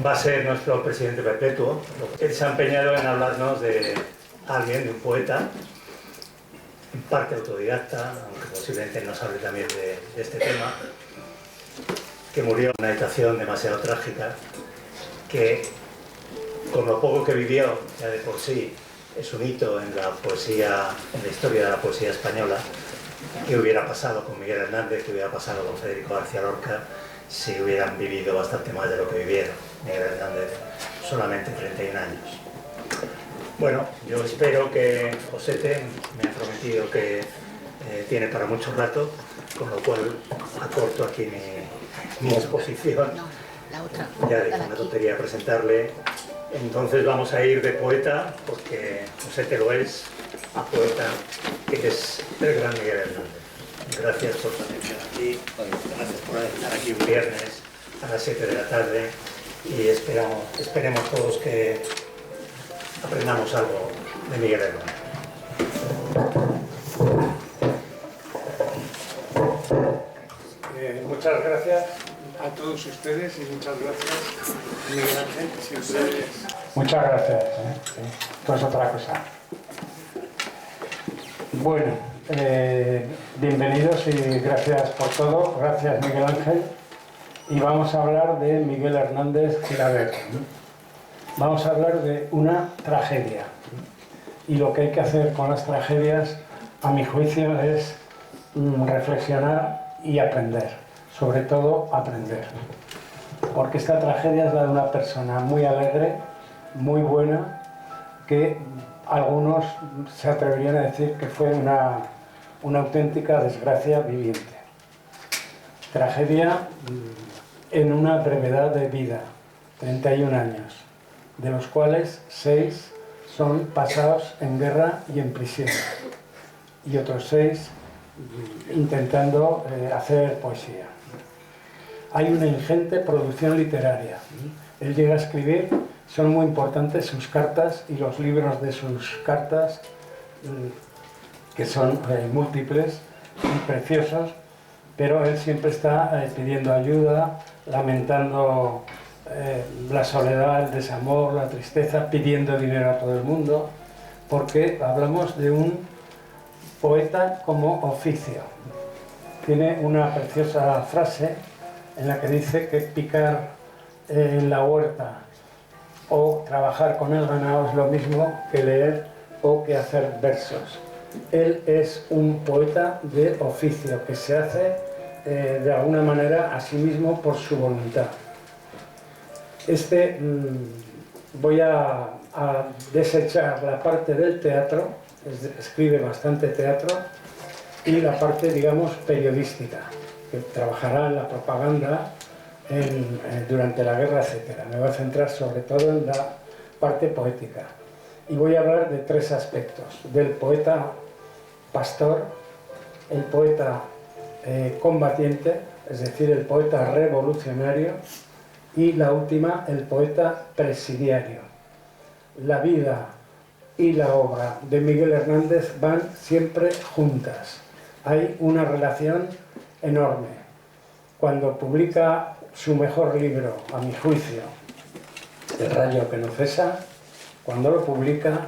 va a ser nuestro presidente perpetuo. Él se ha empeñado en hablarnos de alguien, de un poeta, en parte autodidacta, aunque posiblemente nos hable también de este tema, que murió en una situación demasiado trágica, que con lo poco que vivió, ya de por sí, es un hito en la poesía, en la historia de la poesía española. ¿Qué hubiera pasado con Miguel Hernández? ¿Qué hubiera pasado con Federico García Lorca si hubieran vivido bastante más de lo que vivieron? Miguel Hernández solamente 31 años. Bueno, yo espero que Josete me ha prometido que tiene para mucho rato, con lo cual acorto aquí mi exposición. Ya dije una tontería presentarle. Entonces vamos a ir de poeta, porque Josete lo es, a poeta, que es el gran Miguel Hernández. Gracias por su atención aquí, gracias por estar aquí un viernes a las 7 de la tarde y esperemos todos que aprendamos algo de Miguel Hernández. Muchas gracias a todos ustedes y muchas gracias Miguel Ángel, si ustedes... Muchas gracias. Esto es otra cosa. Bueno, bienvenidos y gracias por todo. Gracias Miguel Ángel. Y vamos a hablar de Miguel Hernández Gilabert. Vamos a hablar de una tragedia. Y lo que hay que hacer con las tragedias, a mi juicio, es reflexionar y aprender. Sobre todo aprender. Porque esta tragedia es la de una persona muy alegre, muy buena, que algunos se atreverían a decir que fue una auténtica desgracia viviente. Tragedia en una brevedad de vida, 31 años, de los cuales 6 son pasados en guerra y en prisión, y otros 6 intentando hacer poesía. Hay una ingente producción literaria. Él llega a escribir, son muy importantes sus cartas y los libros de sus cartas, que son múltiples y preciosos, pero él siempre está pidiendo ayuda, lamentando la soledad, el desamor, la tristeza, pidiendo dinero a todo el mundo, porque hablamos de un poeta como oficio. Tiene una preciosa frase en la que dice que picar en la huerta o trabajar con el ganado es lo mismo que leer o que hacer versos. Él es un poeta de oficio que se hace de alguna manera a sí mismo por su voluntad. Voy a desechar la parte del teatro, escribe bastante teatro, y la parte, digamos, periodística, que trabajará en la propaganda durante la guerra, etc. Me voy a centrar sobre todo en la parte poética. Y voy a hablar de 3 aspectos: del poeta pastor, el poeta combatiente, es decir, el poeta revolucionario, y la última, el poeta presidiario. La vida y la obra de Miguel Hernández van siempre juntas. Hay una relación enorme. Cuando publica su mejor libro, a mi juicio, El rayo que no cesa, cuando lo publica,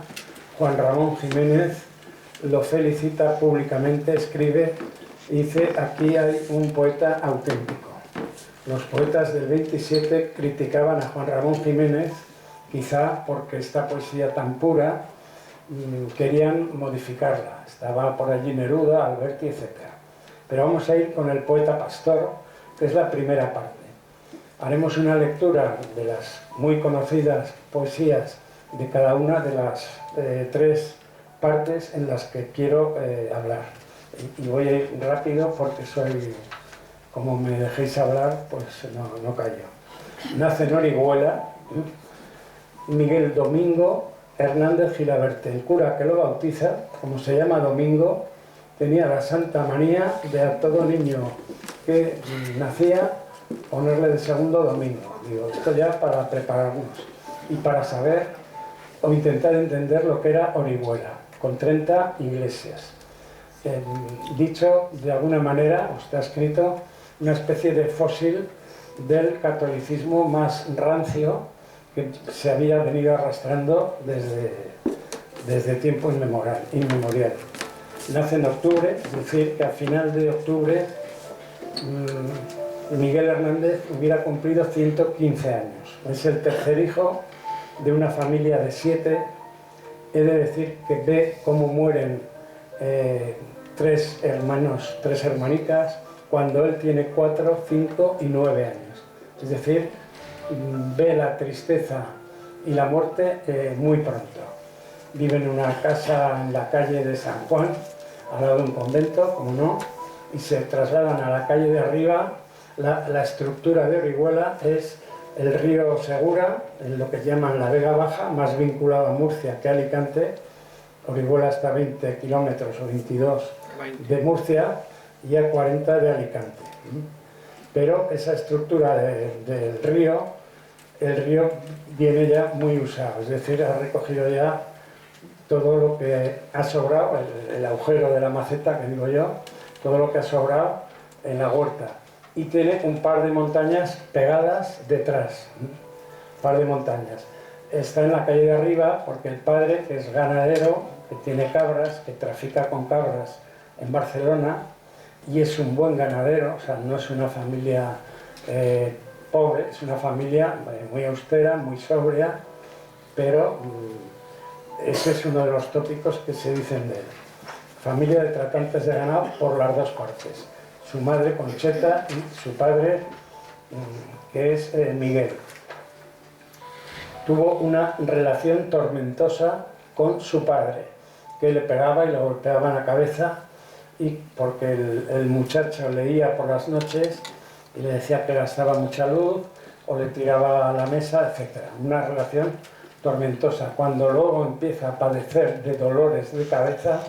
Juan Ramón Jiménez lo felicita públicamente, escribe y dice: aquí hay un poeta auténtico. Los poetas del 27 criticaban a Juan Ramón Jiménez, quizá porque esta poesía tan pura querían modificarla. Estaba por allí Neruda, Alberti, etc. Pero vamos a ir con el poeta pastor, que es la primera parte. Haremos una lectura de las muy conocidas poesías de cada una de las 3 partes en las que quiero hablar. Y voy a ir rápido porque soy, como me dejéis hablar, pues no callo. Nace en Orihuela Miguel Domingo Hernández Gilabert. El cura que lo bautiza, como se llama Domingo, tenía la santa manía de a todo niño que nacía ponerle de segundo Domingo. Digo, esto ya para prepararnos y para saber o intentar entender lo que era Orihuela, con 30 iglesias. Dicho de alguna manera, está escrito, una especie de fósil del catolicismo más rancio que se había venido arrastrando desde tiempo inmemorial. Nace en octubre, es decir, que a final de octubre Miguel Hernández hubiera cumplido 115 años. Es el tercer hijo de una familia de 7. He de decir que ve cómo mueren 3 hermanos, 3 hermanitas, cuando él tiene 4, 5 y 9 años. Es decir, ve la tristeza y la muerte muy pronto. Vive en una casa en la calle de San Juan, al lado de un convento, como no, y se trasladan a la calle de arriba. La estructura de Orihuela es el río Segura, en lo que llaman la Vega Baja, más vinculado a Murcia que a Alicante. Orihuela está a 20 kilómetros o 22 de Murcia y a 40 de Alicante. Pero esa estructura del río, el río viene ya muy usado, es decir, ha recogido ya todo lo que ha sobrado, el agujero de la maceta, que digo yo, todo lo que ha sobrado en la huerta. Y tiene un par de montañas pegadas detrás, un par de montañas. Está en la calle de arriba porque el padre, que es ganadero, que tiene cabras, que trafica con cabras en Barcelona, y es un buen ganadero, o sea, no es una familia pobre, es una familia muy austera, muy sobria, pero ese es uno de los tópicos que se dicen de él. Familia de tratantes de ganado por las dos partes. Su madre Concheta y su padre, que es Miguel. Tuvo una relación tormentosa con su padre, que le pegaba y le golpeaba en la cabeza, y porque el muchacho leía por las noches y le decía que gastaba mucha luz o le tiraba a la mesa, etc. Una relación tormentosa. Cuando luego empieza a padecer de dolores de cabeza,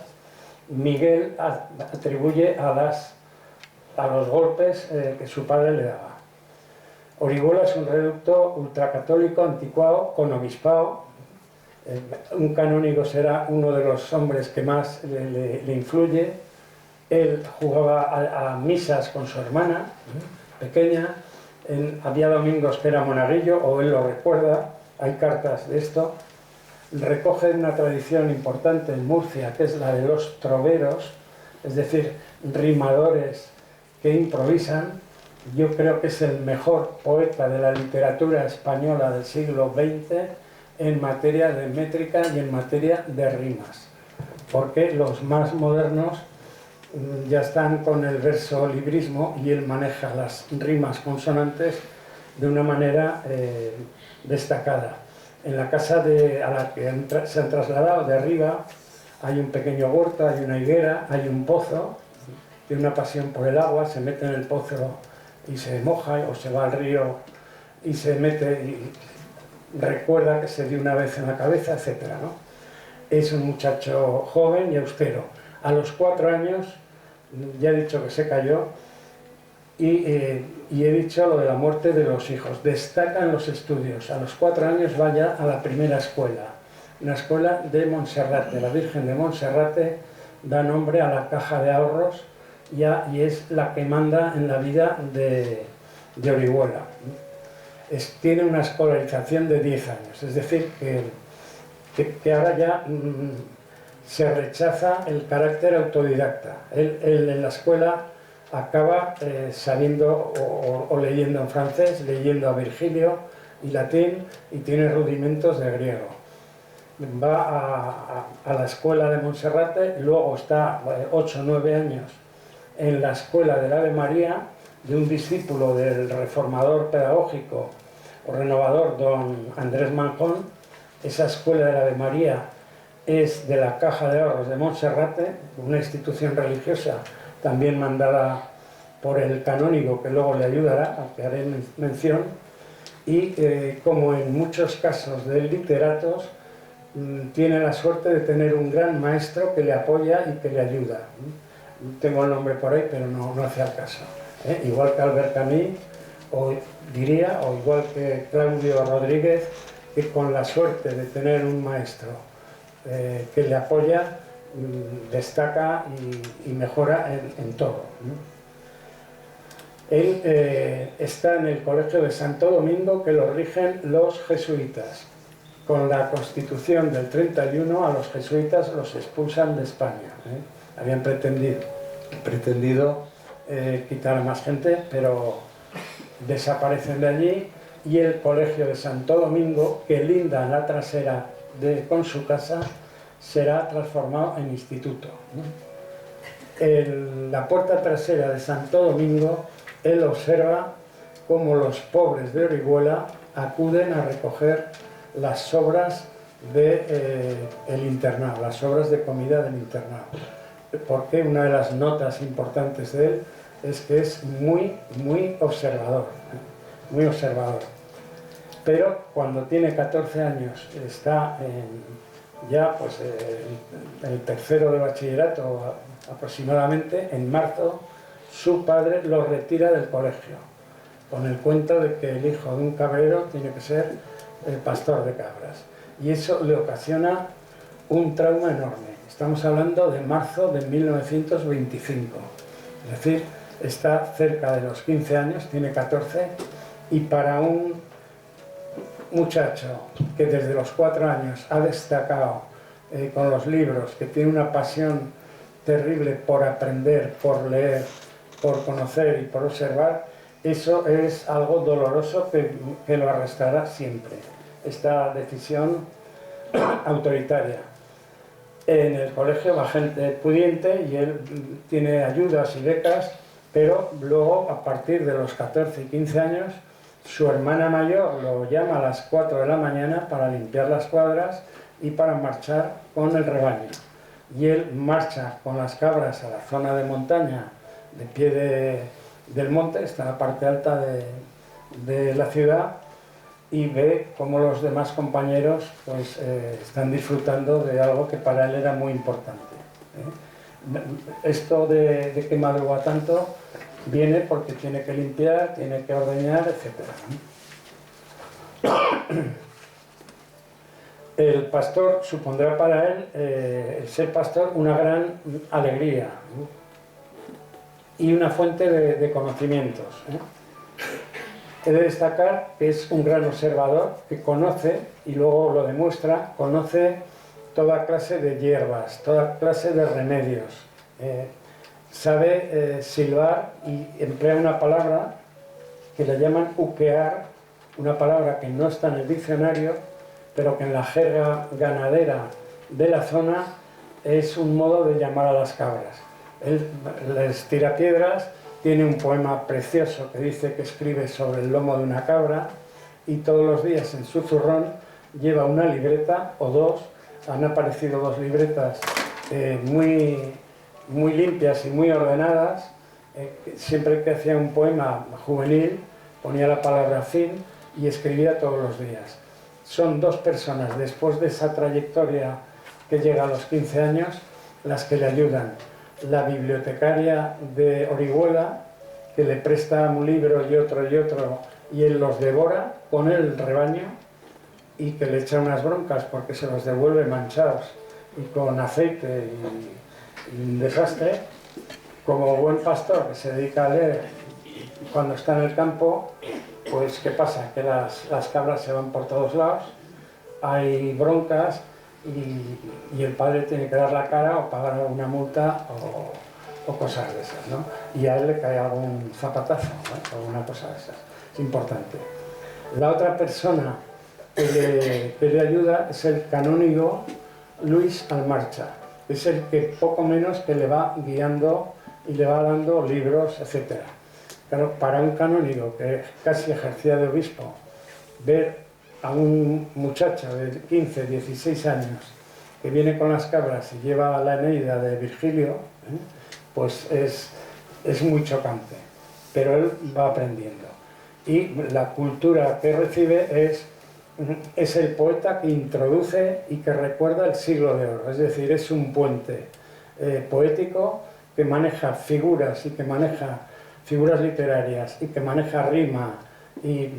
Miguel atribuye a los golpes que su padre le daba. Orihuela es un reducto ultracatólico anticuado con obispado. Un canónigo será uno de los hombres que más le influye. Él jugaba a misas con su hermana pequeña. Había domingos que era monaguillo, o él lo recuerda, hay cartas de esto. Recoge una tradición importante en Murcia, que es la de los troveros, es decir, rimadores que improvisan. Yo creo que es el mejor poeta de la literatura española del siglo XX en materia de métrica y en materia de rimas, porque los más modernos ya están con el verso librismo y él maneja las rimas consonantes de una manera destacada. En la casa a la que se han trasladado de arriba hay un pequeño huerto, hay una higuera, hay un pozo, tiene una pasión por el agua, se mete en el pozo y se moja, o se va al río y se mete y recuerda que se dio una vez en la cabeza, etc., ¿no? Es un muchacho joven y austero. A los 4 años, ya he dicho que se cayó, y he dicho lo de la muerte de los hijos. Destaca en los estudios. A los 4 años vaya a la primera escuela, una escuela de Monserrate. La Virgen de Monserrate da nombre a la caja de ahorros y es la que manda en la vida de Orihuela. Tiene una escolarización de 10 años, es decir, que ahora ya se rechaza el carácter autodidacta. Él en la escuela acaba sabiendo o leyendo en francés, leyendo a Virgilio y latín, y tiene rudimentos de griego. Va a la escuela de Monserrate, luego está 8 o 9 años en la escuela del Ave María, de un discípulo del reformador pedagógico o renovador don Andrés Manjón. Esa escuela del Ave María es de la Caja de Ahorros de Monserrate, una institución religiosa también mandada por el canónigo, que luego le ayudará, a que haré mención, y como en muchos casos de literatos, tiene la suerte de tener un gran maestro que le apoya y que le ayuda. Tengo el nombre por ahí, pero no hace al caso. Igual que Albert Camus, o igual que Claudio Rodríguez, que con la suerte de tener un maestro que le apoya, destaca y mejora en todo. Él está en el colegio de Santo Domingo, que lo rigen los jesuitas. Con la Constitución del 31 a los jesuitas los expulsan de España. Habían pretendido quitar a más gente, pero desaparecen de allí, y el colegio de Santo Domingo, que linda en la trasera con su casa, será transformado en instituto. La puerta trasera de Santo Domingo, él observa cómo los pobres de Orihuela acuden a recoger las sobras del internado, las sobras de comida del internado. Porque una de las notas importantes de él es que es muy observador, muy observador. Pero cuando tiene 14 años, está ya pues, el tercero de bachillerato aproximadamente, en marzo, su padre lo retira del colegio, con el cuento de que el hijo de un cabrero tiene que ser el pastor de cabras. Y eso le ocasiona un trauma enorme. Estamos hablando de marzo de 1925. Es decir, está cerca de los 15 años, tiene 14, y para un muchacho que desde los 4 años ha destacado con los libros, que tiene una pasión terrible por aprender, por leer, por conocer y por observar, eso es algo doloroso que lo arrastrará siempre, esta decisión autoritaria. En el colegio va gente pudiente y él tiene ayudas y becas, pero luego, a partir de los 14 y 15 años, su hermana mayor lo llama a las 4 de la mañana para limpiar las cuadras y para marchar con el rebaño. Y él marcha con las cabras a la zona de montaña, de pie del monte, está en la parte alta de la ciudad, y ve cómo los demás compañeros pues, están disfrutando de algo que para él era muy importante. Esto de que madruga tanto viene porque tiene que limpiar, tiene que ordeñar, etc. El pastor supondrá para él, el ser pastor, una gran alegría y una fuente de conocimientos. He de destacar que es un gran observador, que conoce, y luego lo demuestra, conoce toda clase de hierbas, toda clase de remedios. Sabe silbar y emplea una palabra que le llaman uquear, una palabra que no está en el diccionario, pero que en la jerga ganadera de la zona es un modo de llamar a las cabras. Él les tira piedras, tiene un poema precioso que dice que escribe sobre el lomo de una cabra, y todos los días en su zurrón lleva una libreta o dos. Han aparecido 2 libretas muy limpias y muy ordenadas. Siempre que hacía un poema juvenil ponía la palabra fin y escribía todos los días. Son 2 personas después de esa trayectoria que llega a los 15 años las que le ayudan. La bibliotecaria de Orihuela, que le presta un libro y otro y él los devora con el rebaño, y que le echa unas broncas porque se los devuelve manchados y con aceite y un desastre. Como buen pastor que se dedica a leer cuando está en el campo, pues ¿qué pasa? Que las cabras se van por todos lados, hay broncas y el padre tiene que dar la cara o pagar alguna multa o cosas de esas, ¿no? Y a él le cae algún zapatazo, ¿no? Alguna cosa de esas. Es importante. La otra persona que le ayuda es el canónigo Luis Almarcha. Es el que poco menos que le va guiando y le va dando libros, etc. Claro, para un canónigo que casi ejercía de obispo, ver a un muchacho de 15, 16 años que viene con las cabras y lleva la Eneida de Virgilio, pues es muy chocante, pero él va aprendiendo. Y la cultura que recibe es el poeta que introduce y que recuerda el siglo de oro, es decir, es un puente poético que maneja figuras y que maneja figuras literarias y que maneja rima y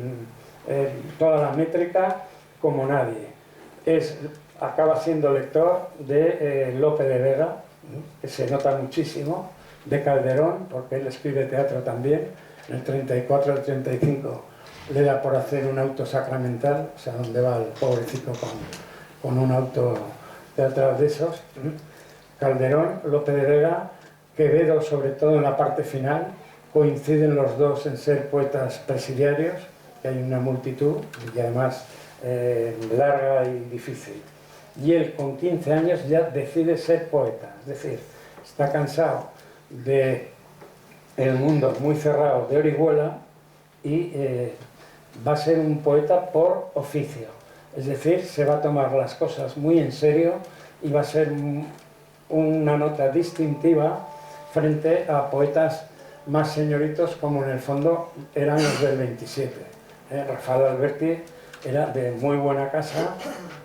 toda la métrica como nadie. Acaba siendo lector de Lope de Vega, que se nota muchísimo, de Calderón, porque él escribe teatro también, en el 34 al 35 le da por hacer un auto sacramental, o sea, donde va el pobrecito con un auto teatral de esos. Calderón, Lope de Vega, Quevedo, sobre todo en la parte final, coinciden los dos en ser poetas presidiarios, que hay una multitud y además larga y difícil. Y él con 15 años ya decide ser poeta, es decir, está cansado de el mundo muy cerrado de Orihuela y va a ser un poeta por oficio, es decir, se va a tomar las cosas muy en serio y va a ser una nota distintiva frente a poetas más señoritos como en el fondo eran los del 27. Rafael Alberti era de muy buena casa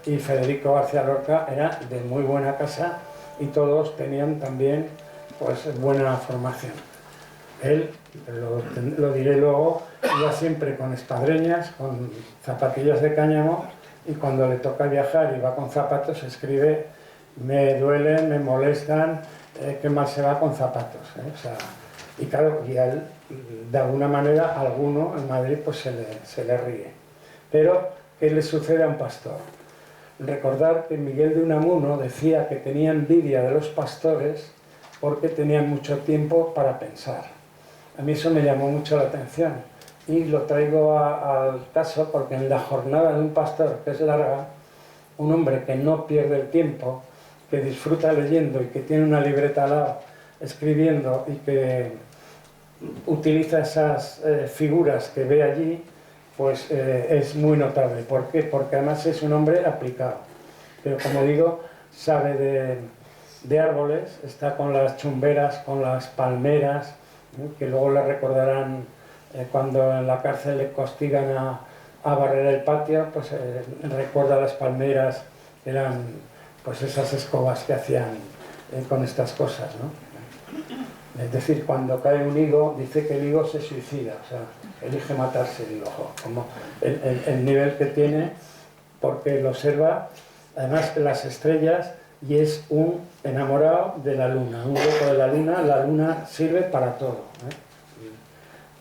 y Federico García Lorca era de muy buena casa y todos tenían también pues buena formación. Él, lo diré luego, iba siempre con espadreñas, con zapatillas de cáñamo y cuando le toca viajar y va con zapatos escribe: me duelen, me molestan, qué mal se va con zapatos. O sea, y claro, y a él, de alguna manera, a alguno en Madrid pues se le ríe. Pero, ¿qué le sucede a un pastor? Recordar que Miguel de Unamuno decía que tenía envidia de los pastores porque tenían mucho tiempo para pensar. A mí eso me llamó mucho la atención y lo traigo al caso porque en la jornada de un pastor, que es larga, un hombre que no pierde el tiempo, que disfruta leyendo y que tiene una libreta al lado escribiendo y que utiliza esas figuras que ve allí, pues es muy notable. ¿Por qué? Porque además es un hombre aplicado. Pero como digo, sabe de árboles, está con las chumberas, con las palmeras, que luego le recordarán cuando en la cárcel le castigan a barrer el patio, pues recuerda las palmeras, eran pues esas escobas que hacían con estas cosas, ¿no? Es decir, cuando cae un higo, dice que el higo se suicida, o sea, elige matarse el higo, como el nivel que tiene, porque lo observa, además, las estrellas, y es un enamorado de la luna, un loco de la luna sirve para todo, ¿eh?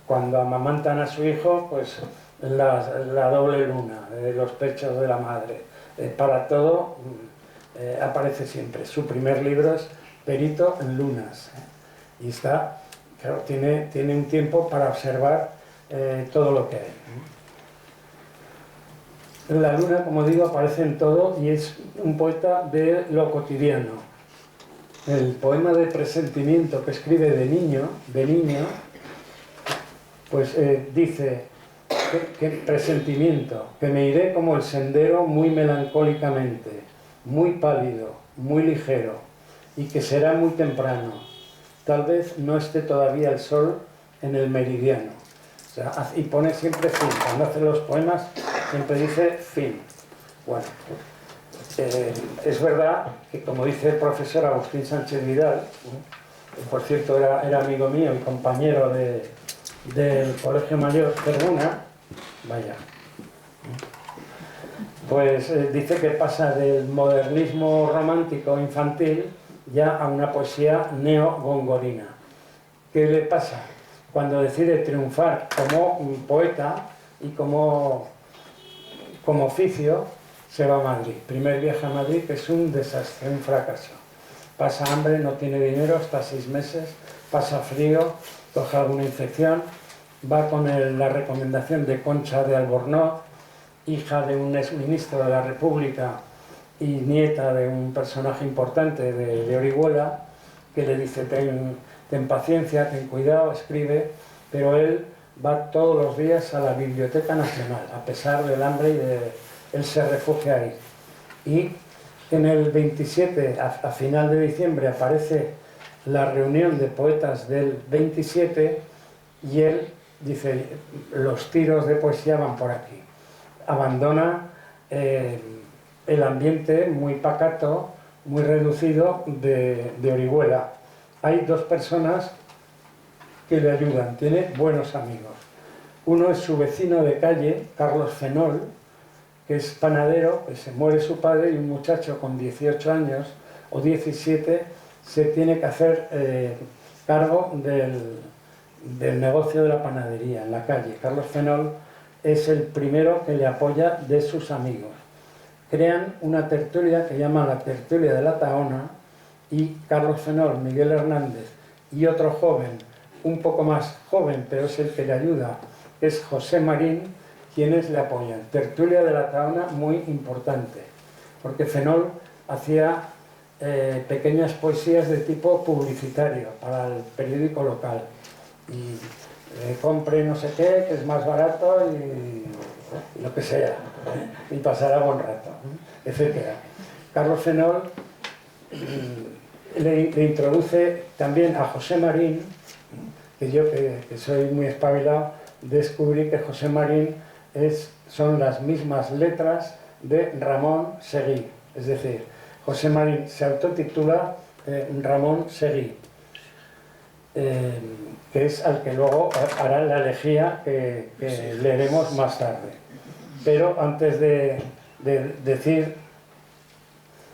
Cuando amamantan a su hijo, pues la doble luna, los pechos de la madre, para todo aparece siempre. Su primer libro es Perito en lunas, y está, claro, tiene un tiempo para observar todo lo que hay. La luna, como digo, aparece en todo y es un poeta de lo cotidiano. El poema de presentimiento que escribe de niño, pues dice que presentimiento, que me iré como el sendero muy melancólicamente, muy pálido, muy ligero, y que será muy temprano. Tal vez no esté todavía el sol en el meridiano. O sea, y pone siempre fin. Cuando hace los poemas siempre dice fin. Bueno, es verdad que, como dice el profesor Agustín Sánchez Vidal, que por cierto era amigo mío y compañero del Colegio Mayor Cervuna, vaya, pues dice que pasa del modernismo romántico infantil ya a una poesía neo-gongorina. ¿Qué le pasa? Cuando decide triunfar como un poeta y como oficio, se va a Madrid. Primer viaje a Madrid, que es un desastre, un fracaso. Pasa hambre, no tiene dinero, hasta 6 meses, pasa frío, coge alguna infección, va con la recomendación de Concha de Albornoz, hija de un exministro de la República y nieta de un personaje importante de Orihuela, que le dice: ten paciencia, ten cuidado, escribe, pero él va todos los días a la Biblioteca Nacional, a pesar del hambre él se refugia ahí. Y en el 27, a final de diciembre, aparece la reunión de poetas del 27 y él dice: los tiros de poesía van por aquí. Abandona el ambiente muy pacato, muy reducido de Orihuela. Hay 2 personas que le ayudan, tiene buenos amigos. Uno es su vecino de calle, Carlos Fenol, que es panadero, que se muere su padre y un muchacho con 18 años o 17 se tiene que hacer cargo del negocio de la panadería en la calle. Carlos Fenol es el primero que le apoya de sus amigos. Crean una tertulia que llaman la Tertulia de la Tahona, y Carlos Fenol, Miguel Hernández y otro joven, un poco más joven, pero es el que le ayuda, es José Marín, quienes le apoyan. Tertulia de la Tahona muy importante, porque Fenol hacía pequeñas poesías de tipo publicitario para el periódico local. Y compre no sé qué, que es más barato y lo que sea, y pasará buen rato, etc. Carlos Fenol le introduce también a José Marín, que yo que soy muy espabilado, descubrí que José Marín son las mismas letras de Ramón Seguí, es decir, José Marín se autotitula Ramón Seguí, que es al que luego hará la elegía que leeremos más tarde. Pero antes de decir,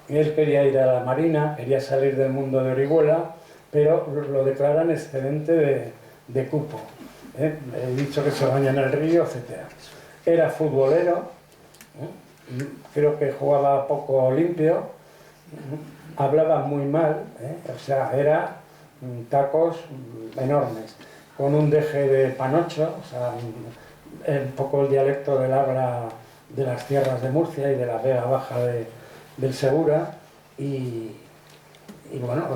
él quería ir a la Marina, quería salir del mundo de Orihuela, pero lo declaran excedente de cupo. He dicho que se baña en el río, etc. Era futbolero, creo que jugaba poco limpio, hablaba muy mal, o sea, era tacos enormes, con un deje de panocho, o sea, un poco el dialecto del habla de las tierras de Murcia y de la Vega Baja del Segura, y bueno,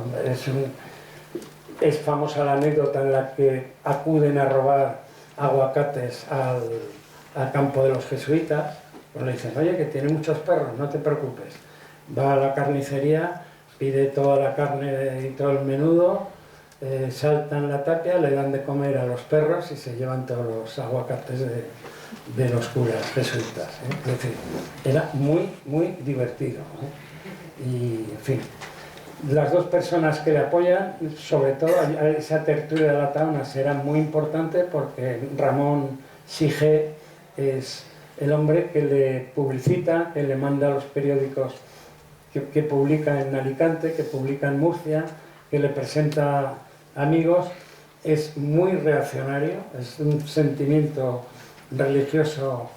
es famosa la anécdota en la que acuden a robar aguacates al campo de los jesuitas, pues le dicen, oye, que tiene muchos perros, no te preocupes. Va a la carnicería, pide toda la carne y todo el menudo, saltan la tapia, le dan de comer a los perros y se llevan todos los aguacates de los curas jesuitas. Es decir, era muy, muy divertido. Y, en fin, las dos personas que le apoyan, sobre todo esa tertulia de la Tahona será muy importante porque Ramón Sige es el hombre que le publicita, que le manda a los periódicos que publica en Alicante, que publica en Murcia, que le presenta amigos. Es muy reaccionario, es un sentimiento religioso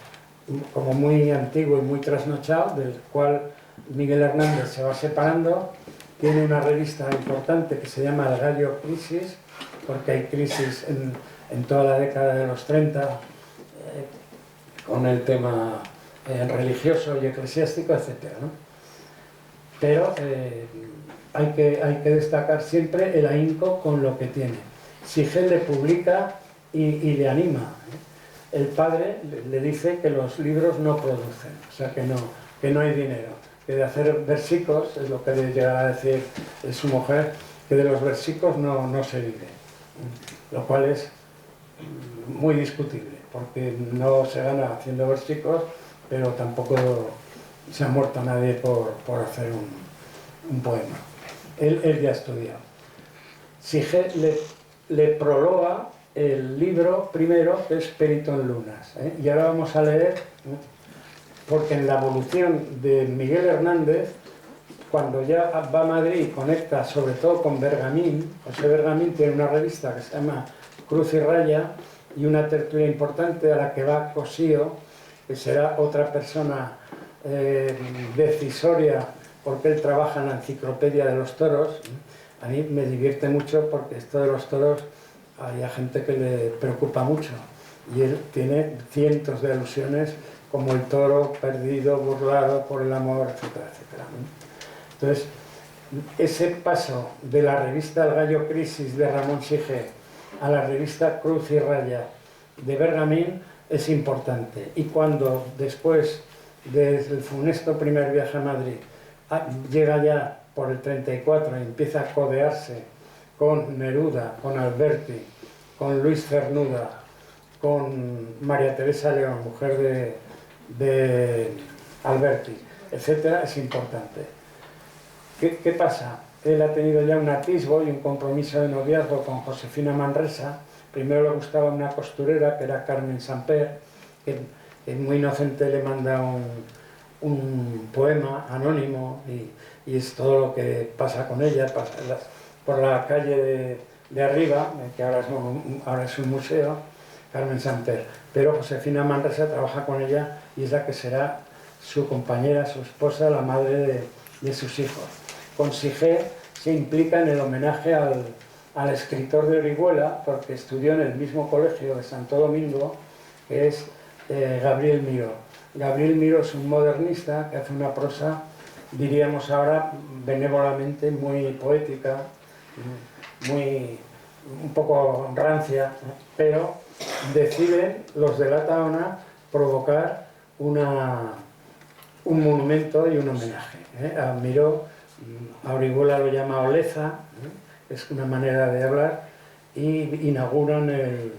como muy antiguo y muy trasnochado, del cual Miguel Hernández se va separando. Tiene una revista importante que se llama El Gallo Crisis, porque hay crisis en toda la década de los 30 con el tema religioso y eclesiástico, etc., ¿no? Pero hay que destacar siempre el ahínco con lo que tiene. Sigel le publica y le anima. El padre le dice que los libros no producen, o sea, que no hay dinero, que de hacer versículos, es lo que le llega a decir su mujer, que de los versículos no se vive, lo cual es muy discutible, porque no se gana haciendo versículos, pero tampoco se ha muerto nadie por hacer un poema. Él ya ha estudiado. Sige le prologa el libro primero, que es Perito en Lunas, y ahora vamos a leer, porque en la evolución de Miguel Hernández, cuando ya va a Madrid y conecta sobre todo con Bergamín, José Bergamín tiene una revista que se llama Cruz y Raya, y una tertulia importante a la que va Cosío, que será otra persona decisoria, porque él trabaja en la Enciclopedia de los Toros. A mí me divierte mucho porque esto de los toros hay gente que le preocupa mucho, y él tiene cientos de alusiones como el toro perdido, burlado por el amor, etcétera, etcétera. Entonces, ese paso de la revista El Gallo Crisis de Ramón Sige a la revista Cruz y Raya de Bergamín es importante. Y cuando después del funesto primer viaje a Madrid llega ya por el 34 y empieza a codearse con Neruda, con Alberti, con Luis Cernuda, con María Teresa León, mujer de Alberti, etcétera, es importante. ¿Qué pasa? Él ha tenido ya un atisbo y un compromiso de noviazgo con Josefina Manresa. Primero le gustaba una costurera, que era Carmen Samper, que muy inocente le manda un poema anónimo, y es todo lo que pasa con ella. Por la calle de arriba, que ahora es un museo, Carmen Samper, pero Josefina Manresa trabaja con ella y es la que será su compañera, su esposa, la madre de sus hijos. Con Sige se implica en el homenaje al escritor de Orihuela, porque estudió en el mismo colegio de Santo Domingo, que es Gabriel Miró. Gabriel Miró es un modernista que hace una prosa, diríamos ahora, benévolamente muy poética, un poco rancia, pero deciden los de la Tahona provocar un monumento y un homenaje. A Miró, a Orihuela lo llama Oleza, es una manera de hablar, y inauguran el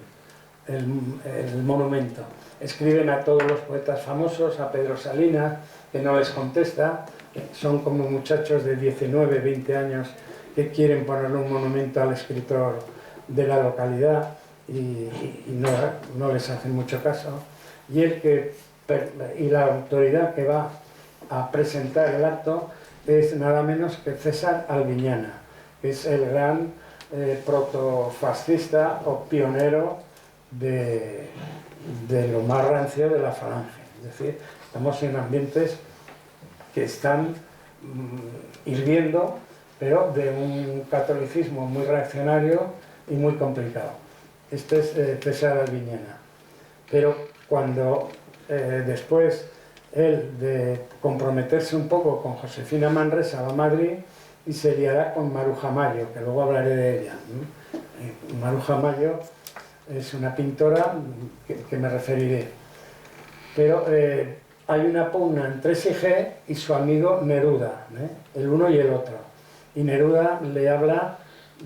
monumento. Escriben a todos los poetas famosos, a Pedro Salinas, que no les contesta, son como muchachos de 19, 20 años que quieren ponerle un monumento al escritor de la localidad y no les hacen mucho caso. Y la autoridad que va a presentar el acto es nada menos que César Albiñana, que es el gran protofascista o pionero de lo más rancio de la falange. Es decir, estamos en ambientes que están hirviendo, pero de un catolicismo muy reaccionario y muy complicado. Este es César Albiñana. Pero cuando después él, de comprometerse un poco con Josefina Manresa, va a Madrid y se liará con Maruja Mayo, que luego hablaré de ella. Maruja Mayo es una pintora que me referiré. Pero hay una pugna entre Sige y su amigo Neruda, el uno y el otro. Y Neruda le habla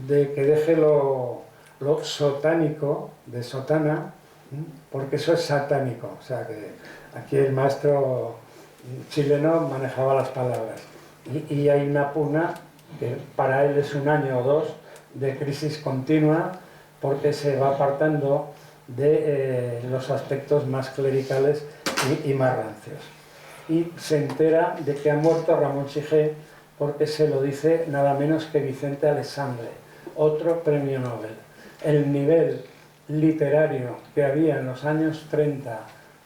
de que deje lo sotánico, de sotana, porque eso es satánico. O sea que aquí el maestro chileno manejaba las palabras. Y hay una pugna que para él es un año o dos de crisis continua, porque se va apartando de los aspectos más clericales y más rancios. Y se entera de que ha muerto Ramón Sige porque se lo dice nada menos que Vicente Aleixandre, otro premio Nobel. El nivel literario que había en los años 30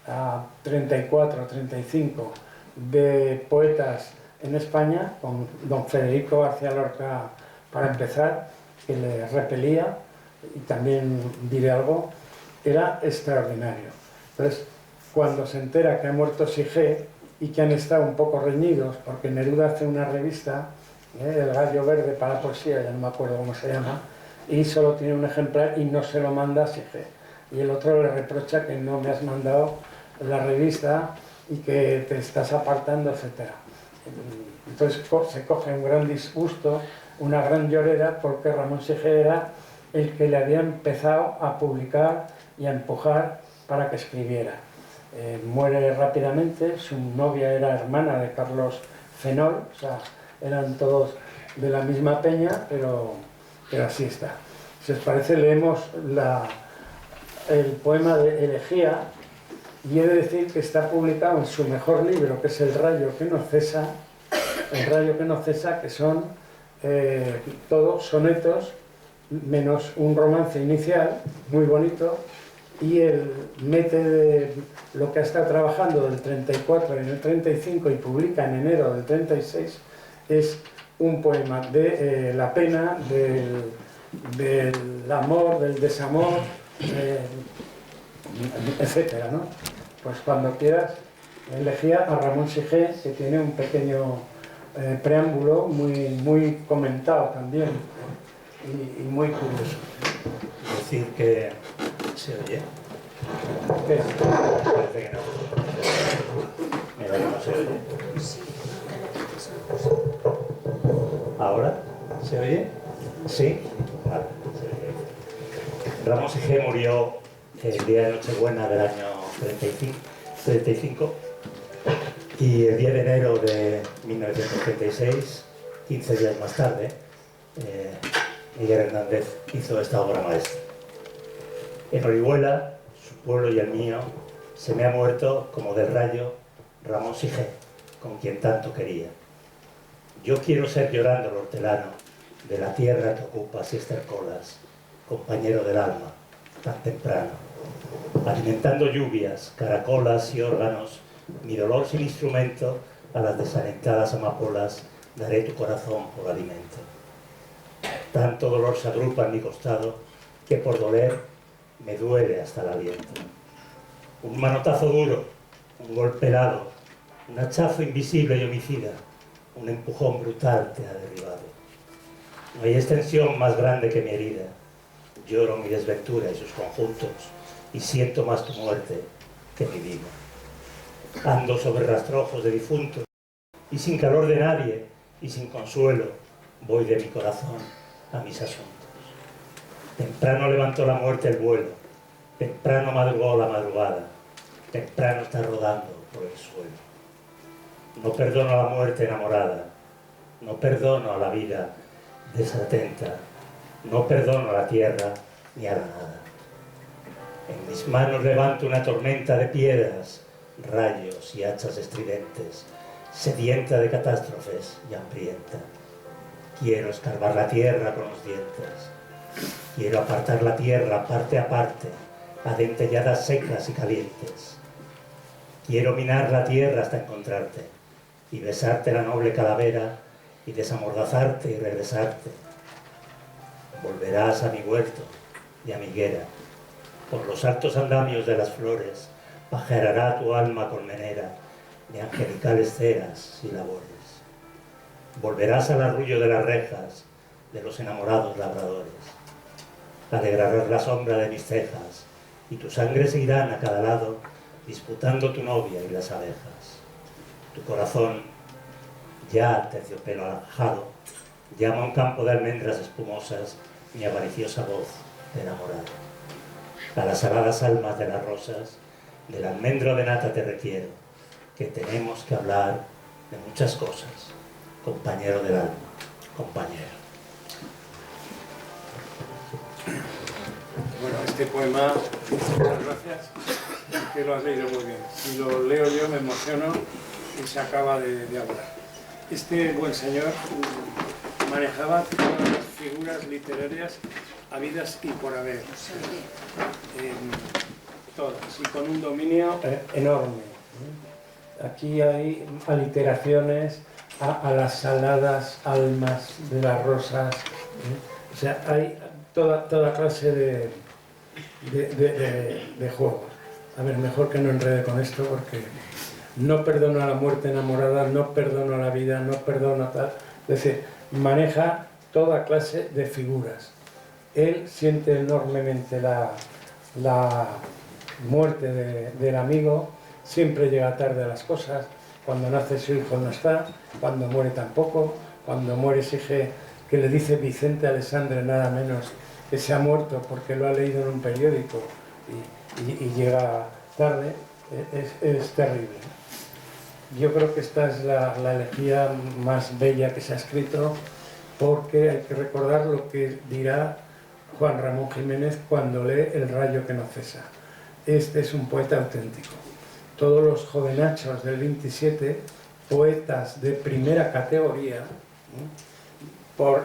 a 34, 35 de poetas en España, con don Federico García Lorca para empezar, que le repelía, y también diré algo, era extraordinario. Entonces, cuando se entera que ha muerto Sige y que han estado un poco reñidos, porque Neruda hace una revista, El Gallo Verde para Poesía, ya no me acuerdo cómo se llama, y solo tiene un ejemplar y no se lo manda a Sige. Y el otro le reprocha que no me has mandado la revista y que te estás apartando, etc. Entonces se coge un gran disgusto, una gran llorera, porque Ramón Sige era el que le había empezado a publicar y a empujar para que escribiera. Muere rápidamente, su novia era hermana de Carlos Fenol, o sea, eran todos de la misma peña, pero así está. Si os parece, leemos el poema de Elegía, y he de decir que está publicado en su mejor libro, que es El rayo que no cesa, que son todos sonetos, menos un romance inicial, muy bonito, y él mete de lo que ha estado trabajando del 34 en el 35 y publica en enero del 36, es un poema de la pena, del amor, del desamor, etcétera, ¿no? Pues cuando quieras, elegía a Ramón Sige, que tiene un pequeño preámbulo muy comentado también y muy curioso. Decir que se oye. ¿Qué? Parece que no. Mira que no se oye. ¿Ahora? ¿Se oye? ¿Sí? Vale, se oye. Ramón Sige murió el día de Nochebuena del año 35 y el 10 de enero de 1936, 15 días más tarde, Miguel Hernández hizo esta obra maestra. En Orihuela, su pueblo y el mío, se me ha muerto como del rayo Ramón Sige, con quien tanto quería. Yo quiero ser llorando el hortelano de la tierra que ocupas y estercolas, compañero del alma, tan temprano. Alimentando lluvias, caracolas y órganos, mi dolor sin instrumento, a las desalentadas amapolas daré tu corazón por alimento. Tanto dolor se agrupa en mi costado, que por doler me duele hasta el aliento. Un manotazo duro, un golpe helado, un hachazo invisible y homicida, un empujón brutal te ha derribado. No hay extensión más grande que mi herida. Lloro mi desventura y sus conjuntos, y siento más tu muerte que mi vida. Ando sobre rastrojos de difuntos, y sin calor de nadie, y sin consuelo, voy de mi corazón a mis asuntos. Temprano levantó la muerte el vuelo, temprano madrugó la madrugada, temprano está rodando por el suelo. No perdono a la muerte enamorada, no perdono a la vida desatenta, no perdono a la tierra ni a la nada. En mis manos levanto una tormenta de piedras, rayos y hachas estridentes, sedienta de catástrofes y hambrienta. Quiero escarbar la tierra con los dientes, quiero apartar la tierra parte a parte, a dentelladas secas y calientes. Quiero minar la tierra hasta encontrarte, y besarte la noble calavera, y desamordazarte y regresarte. Volverás a mi huerto y a mi higuera, por los altos andamios de las flores, pajarará tu alma colmenera, de angelicales ceras y labores. Volverás al arrullo de las rejas, de los enamorados labradores. Alegrarás la sombra de mis cejas, y tu sangre se irán a cada lado, disputando tu novia y las abejas. Tu corazón, ya terciopelo alajado, llama a un campo de almendras espumosas mi avariciosa voz de enamorado. A las aladas almas de las rosas, del almendro de nata te requiero, que tenemos que hablar de muchas cosas, compañero del alma, compañero. Bueno, este poema, muchas gracias, que lo has leído muy bien. Si lo leo yo me emociono y se acaba de hablar. Este buen señor manejaba todas las figuras literarias habidas y por haber. Todas, y con un dominio enorme. Aquí hay aliteraciones a las saladas almas de las rosas. O sea, hay toda clase de juegos. A ver, mejor que no enrede con esto porque no perdono a la muerte enamorada, no perdono a la vida, no perdono a tal. Es decir, maneja toda clase de figuras. Él siente enormemente la muerte del amigo, siempre llega tarde a las cosas, cuando nace su hijo no está, cuando muere tampoco, cuando muere exige que le dice Vicente Alessandre nada menos que se ha muerto porque lo ha leído en un periódico y llega tarde, es terrible. Yo creo que esta es la elegía más bella que se ha escrito porque hay que recordar lo que dirá Juan Ramón Jiménez cuando lee El rayo que no cesa. Este es un poeta auténtico. Todos los jovenachos del 27, poetas de primera categoría, por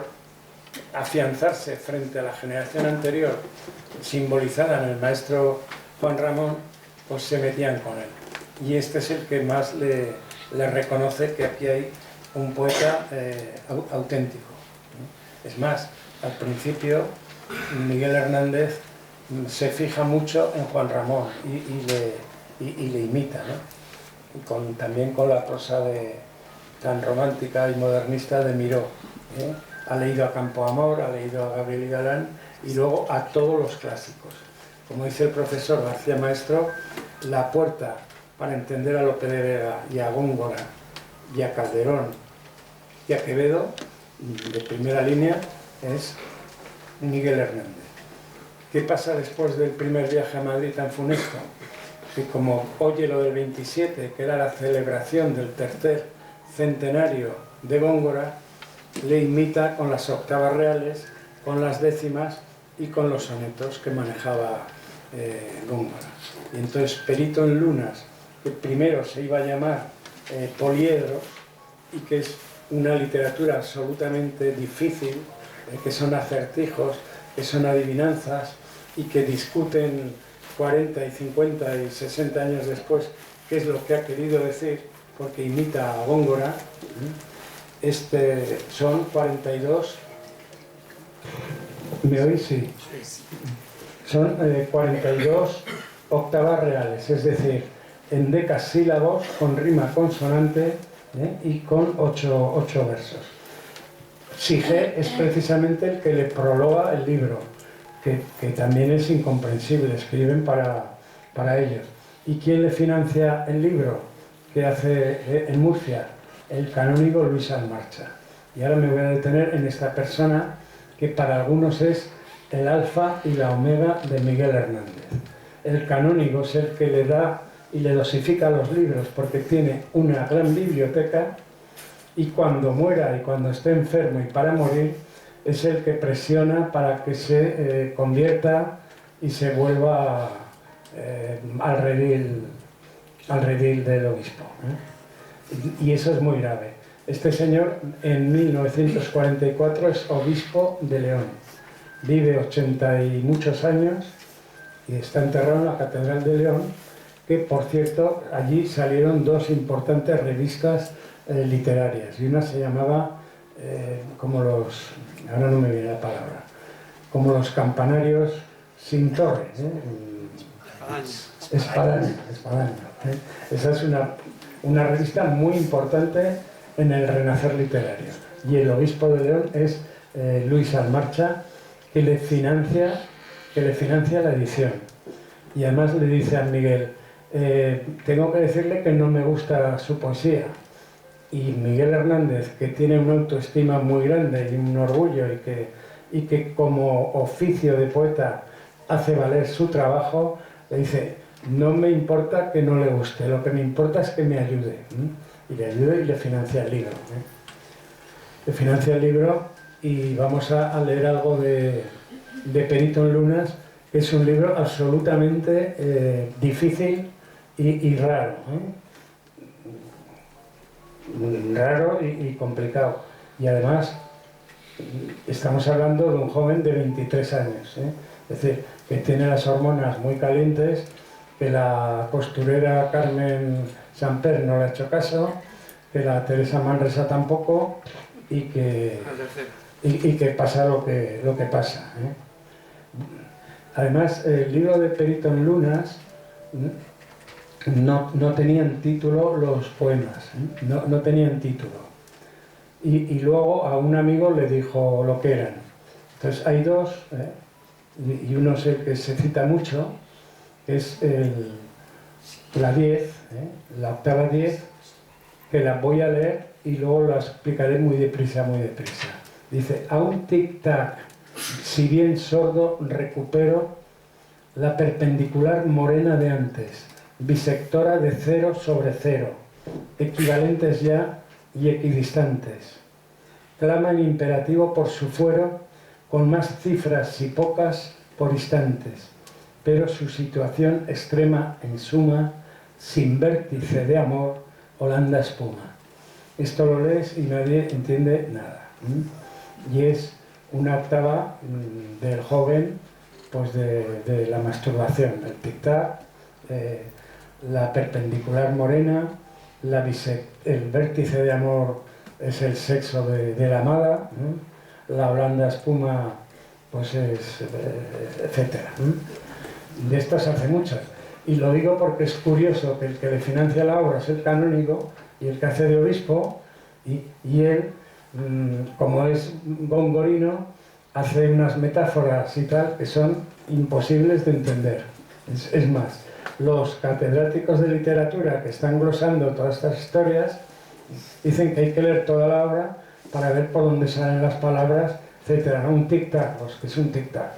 afianzarse frente a la generación anterior, simbolizada en el maestro Juan Ramón, pues se metían con él. Y este es el que más le reconoce que aquí hay un poeta auténtico. Es más, al principio Miguel Hernández se fija mucho en Juan Ramón y le imita, ¿no? También con la prosa tan romántica y modernista de Miró. Ha leído a Campoamor, ha leído a Gabriel y Galán y luego a todos los clásicos. Como dice el profesor García Maestro, la puerta para entender a Lope de Vega y a Góngora y a Calderón y a Quevedo, de primera línea, es Miguel Hernández. ¿Qué pasa después del primer viaje a Madrid tan funesto? Que como oye lo del 27, que era la celebración del tercer centenario de Góngora, le imita con las octavas reales, con las décimas y con los sonetos que manejaba Góngora. Y entonces Perito en Lunas, que primero se iba a llamar Poliedro, y que es una literatura absolutamente difícil, que son acertijos, que son adivinanzas y que discuten 40 y 50 y 60 años después qué es lo que ha querido decir, porque imita a Góngora. Son 42... ¿Me oís? Sí. Son 42 octavas reales, es decir, en decasílabos, con rima consonante, y con 8 versos. Sige es precisamente el que le prologa el libro, que también es incomprensible, escriben para ellos. ¿Y quién le financia el libro que hace en Murcia? El canónigo Luis Almarcha. Y ahora me voy a detener en esta persona que para algunos es el alfa y la omega de Miguel Hernández. El canónigo es el que le da y le dosifica los libros porque tiene una gran biblioteca, y cuando muera y cuando esté enfermo y para morir es el que presiona para que se convierta y se vuelva al redil del obispo. Y eso es muy grave. Este señor en 1944 es obispo de León, vive 80 y muchos años y está enterrado en la Catedral de León, que por cierto allí salieron 2 importantes revistas literarias, y una se llamaba ahora no me viene la palabra, como los campanarios sin torre, Espadaña. Esa es una revista muy importante en el renacer literario, y el obispo de León es Luis Almarcha, que le financia la edición, y además le dice a Miguel, tengo que decirle que no me gusta su poesía. Y Miguel Hernández, que tiene una autoestima muy grande y un orgullo, y que como oficio de poeta hace valer su trabajo, le dice, no me importa que no le guste, lo que me importa es que me ayude. Y le ayuda y le financia el libro. Le financia el libro, y vamos a leer algo de Perito en Lunas, que es un libro absolutamente difícil y raro. Raro y complicado, y además estamos hablando de un joven de 23 años, es decir, que tiene las hormonas muy calientes, que la costurera Carmen Samper no le ha hecho caso, que la Teresa Manresa tampoco, y que pasa lo que pasa. Además, el libro de Perito en Lunas no tenían título los poemas, no tenían título. Y luego a un amigo le dijo lo que eran. Entonces hay 2, y uno es el que se cita mucho, es la 10, la octava 10, que la voy a leer y luego la explicaré muy deprisa. Dice, a un tic-tac, si bien sordo, recupero la perpendicular morena de antes, bisectora de 0 sobre 0, equivalentes ya y equidistantes. Clama en imperativo por su fuero, con más cifras y pocas por instantes, pero su situación extrema en suma, sin vértice de amor, Holanda espuma. Esto lo lees y nadie entiende nada. Y es una octava del joven, pues de la masturbación, el tic-tac, la perpendicular morena, el vértice de amor es el sexo de la amada, la Holanda espuma, pues es, etcétera. De estas hace muchas. Y lo digo porque es curioso que el que le financia la obra es el canónigo y el que hace de obispo, y él, como es gongorino, hace unas metáforas y tal que son imposibles de entender. Es más, los catedráticos de literatura que están glosando todas estas historias dicen que hay que leer toda la obra para ver por dónde salen las palabras, etcétera. ¿No? Un tic-tac, pues que es un tic-tac.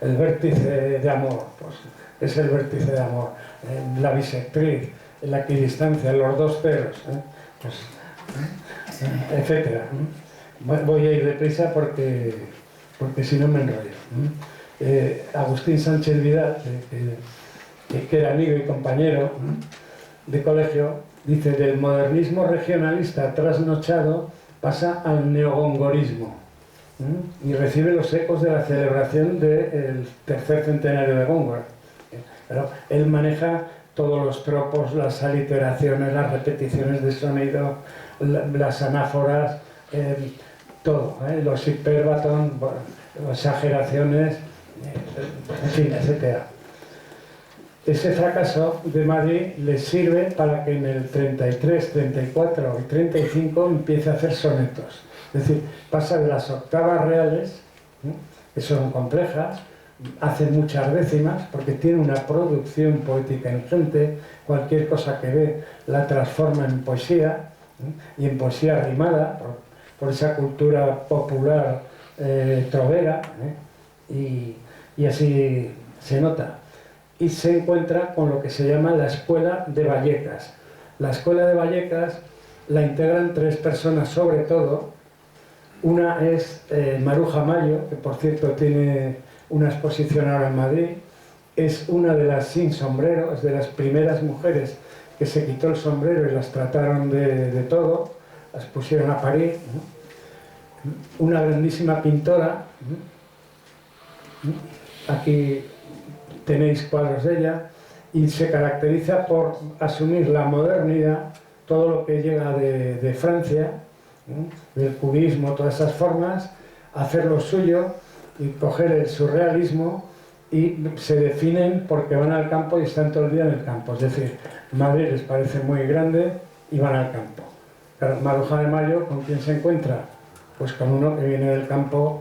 El vértice de amor, pues es el vértice de amor. La bisectriz, la equidistancia, los 2 ceros, pues, etcétera. Voy a ir deprisa porque si no me enrollo. Agustín Sánchez Vidal, que era amigo y compañero de colegio, dice, del modernismo regionalista trasnochado pasa al neogongorismo. y recibe los ecos de la celebración del tercer centenario de Góngora. Pero él maneja todos los tropos, las aliteraciones, las repeticiones de sonido, las anáforas, todo, los hipérbaton, exageraciones, en fin, etc. Ese fracaso de Madrid le sirve para que en el 33, 34 y 35 empiece a hacer sonetos. Es decir, pasa de las octavas reales, que son complejas, hace muchas décimas, porque tiene una producción poética ingente, cualquier cosa que ve la transforma en poesía, y en poesía rimada, por esa cultura popular trovera, y así se nota. Y se encuentra con lo que se llama la Escuela de Vallecas. La Escuela de Vallecas la integran tres personas sobre todo. Una es Maruja Mayo, que por cierto tiene una exposición ahora en Madrid. Es una de las sin sombrero, es de las primeras mujeres que se quitó el sombrero y las trataron de todo, las pusieron a parir, ¿no? Una grandísima pintora, ¿no? Aquí tenéis cuadros de ella, y se caracteriza por asumir la modernidad, todo lo que llega de Francia, ¿no? Del cubismo, todas esas formas, hacer lo suyo y coger el surrealismo, y se definen porque van al campo y están todo el día en el campo. Es decir, Madrid les parece muy grande y van al campo. Pero Maruja de Mayo, ¿con quién se encuentra? Pues con uno que viene del campo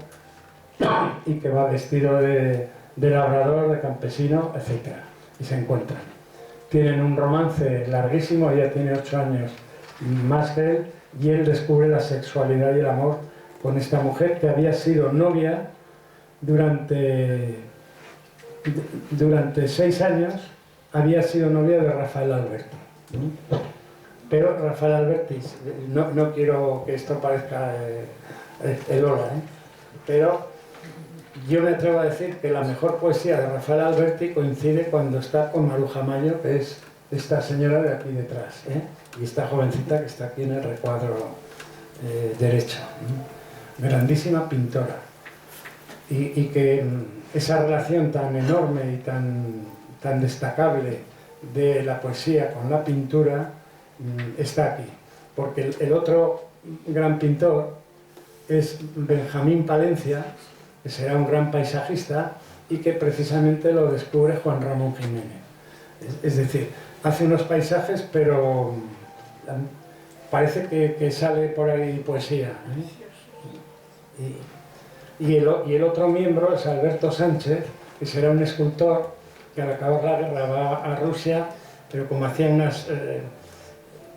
y que va vestido de labrador, de campesino, etc. Y se encuentran. Tienen un romance larguísimo, ella tiene 8 años más que él, y él descubre la sexualidad y el amor con esta mujer que había sido novia durante 6 años, había sido novia de Rafael Alberti. Pero Rafael Alberti, no quiero que esto parezca el hola, pero yo me atrevo a decir que la mejor poesía de Rafael Alberti coincide cuando está con Maruja Mayo, que es esta señora de aquí detrás, y esta jovencita que está aquí en el recuadro derecho. Grandísima pintora. Y que esa relación tan enorme y tan destacable de la poesía con la pintura está aquí. Porque el otro gran pintor es Benjamín Palencia, que será un gran paisajista y que precisamente lo descubre Juan Ramón Jiménez. Es decir, hace unos paisajes, pero parece que sale por ahí poesía. Y el otro miembro es Alberto Sánchez, que será un escultor que al acabar la guerra va a Rusia, pero como hacía unas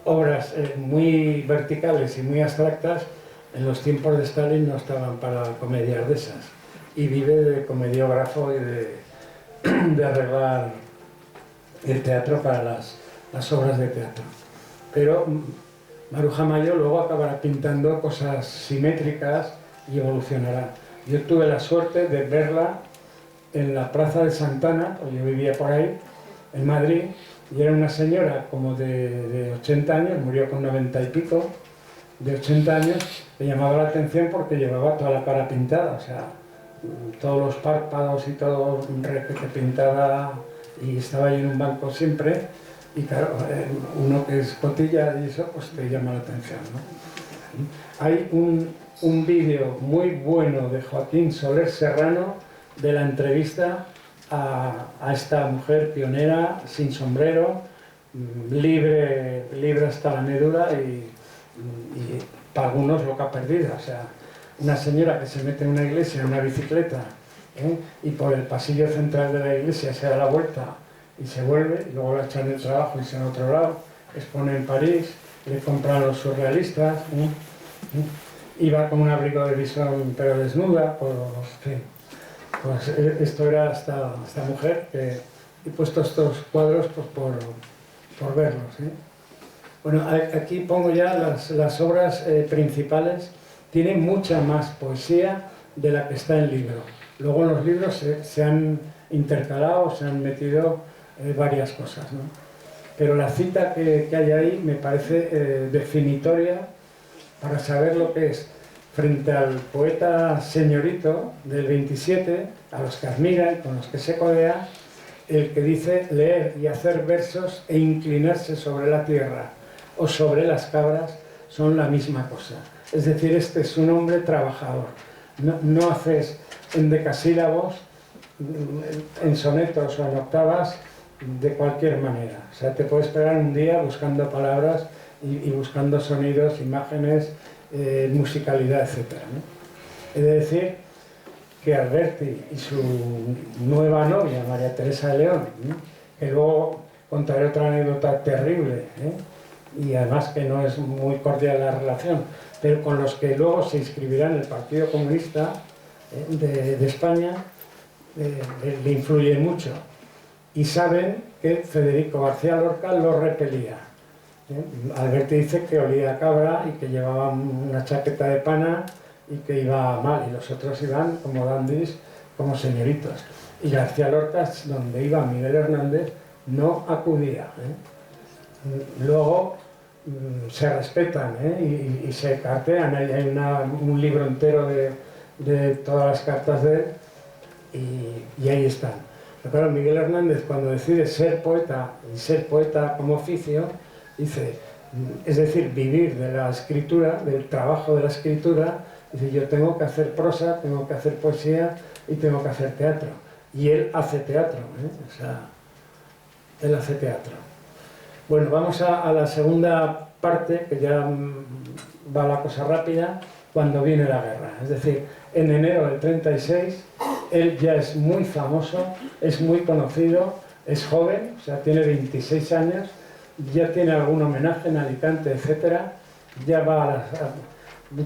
obras muy verticales y muy abstractas, en los tiempos de Stalin no estaban para comedias de esas. Y vive de comediógrafo y de arreglar el teatro para las obras de teatro. Pero Maruja Mayo luego acabará pintando cosas simétricas y evolucionará. Yo tuve la suerte de verla en la Plaza de Santana, porque yo vivía por ahí, en Madrid, y era una señora como de 80 años, murió con 90 y pico, de 80 años, le llamaba la atención porque llevaba toda la cara pintada, o sea, todos los párpados y todo que pintaba, y estaba ahí en un banco siempre, y claro, uno que es cotilla y eso, pues te llama la atención, ¿no? Hay un vídeo muy bueno de Joaquín Soler Serrano de la entrevista a esta mujer pionera, sin sombrero, libre hasta la médula y para algunos loca perdida. O sea, una señora que se mete en una iglesia en una bicicleta, y por el pasillo central de la iglesia se da la vuelta y se vuelve, y luego la echan del trabajo y se va a otro lado, expone en París, le compran a los surrealistas, iba con un abrigo de visón pero desnuda, pues esto era esta mujer, que he puesto estos cuadros pues, por verlos. Bueno, aquí pongo ya las obras principales. Tiene mucha más poesía de la que está en el libro. Luego en los libros se han intercalado, se han metido varias cosas, ¿no? Pero la cita que hay ahí me parece definitoria para saber lo que es frente al poeta señorito del 27, a los que admira y con los que se codea, el que dice leer y hacer versos e inclinarse sobre la tierra o sobre las cabras son la misma cosa. Es decir, este es un hombre trabajador. No haces en decasílabos, en sonetos o en octavas, de cualquier manera. O sea, te puedes pegar un día buscando palabras y buscando sonidos, imágenes, musicalidad, etc., ¿no? He de decir que Alberti y su nueva novia, María Teresa de León, ¿no?, que luego contaré otra anécdota terrible, y además que no es muy cordial la relación, pero con los que luego se inscribirán en el Partido Comunista de España, le influye mucho. Y saben que Federico García Lorca lo repelía. Alberti dice que olía a cabra y que llevaba una chaqueta de pana y que iba mal, y los otros iban como dandis, como señoritos. Y García Lorca, donde iba Miguel Hernández, no acudía. Luego se respetan y se cartean. Hay un libro entero de todas las cartas de él, y ahí están. Pero claro, Miguel Hernández, cuando decide ser poeta y ser poeta como oficio, dice, es decir, vivir de la escritura, del trabajo de la escritura, dice, yo tengo que hacer prosa, tengo que hacer poesía y tengo que hacer teatro. Y él hace teatro, o sea, él hace teatro. Bueno, vamos a la segunda parte, que ya va la cosa rápida, cuando viene la guerra. Es decir, en enero del 36, él ya es muy famoso, es muy conocido, es joven, o sea, tiene 26 años, ya tiene algún homenaje en Alicante, etc. Ya va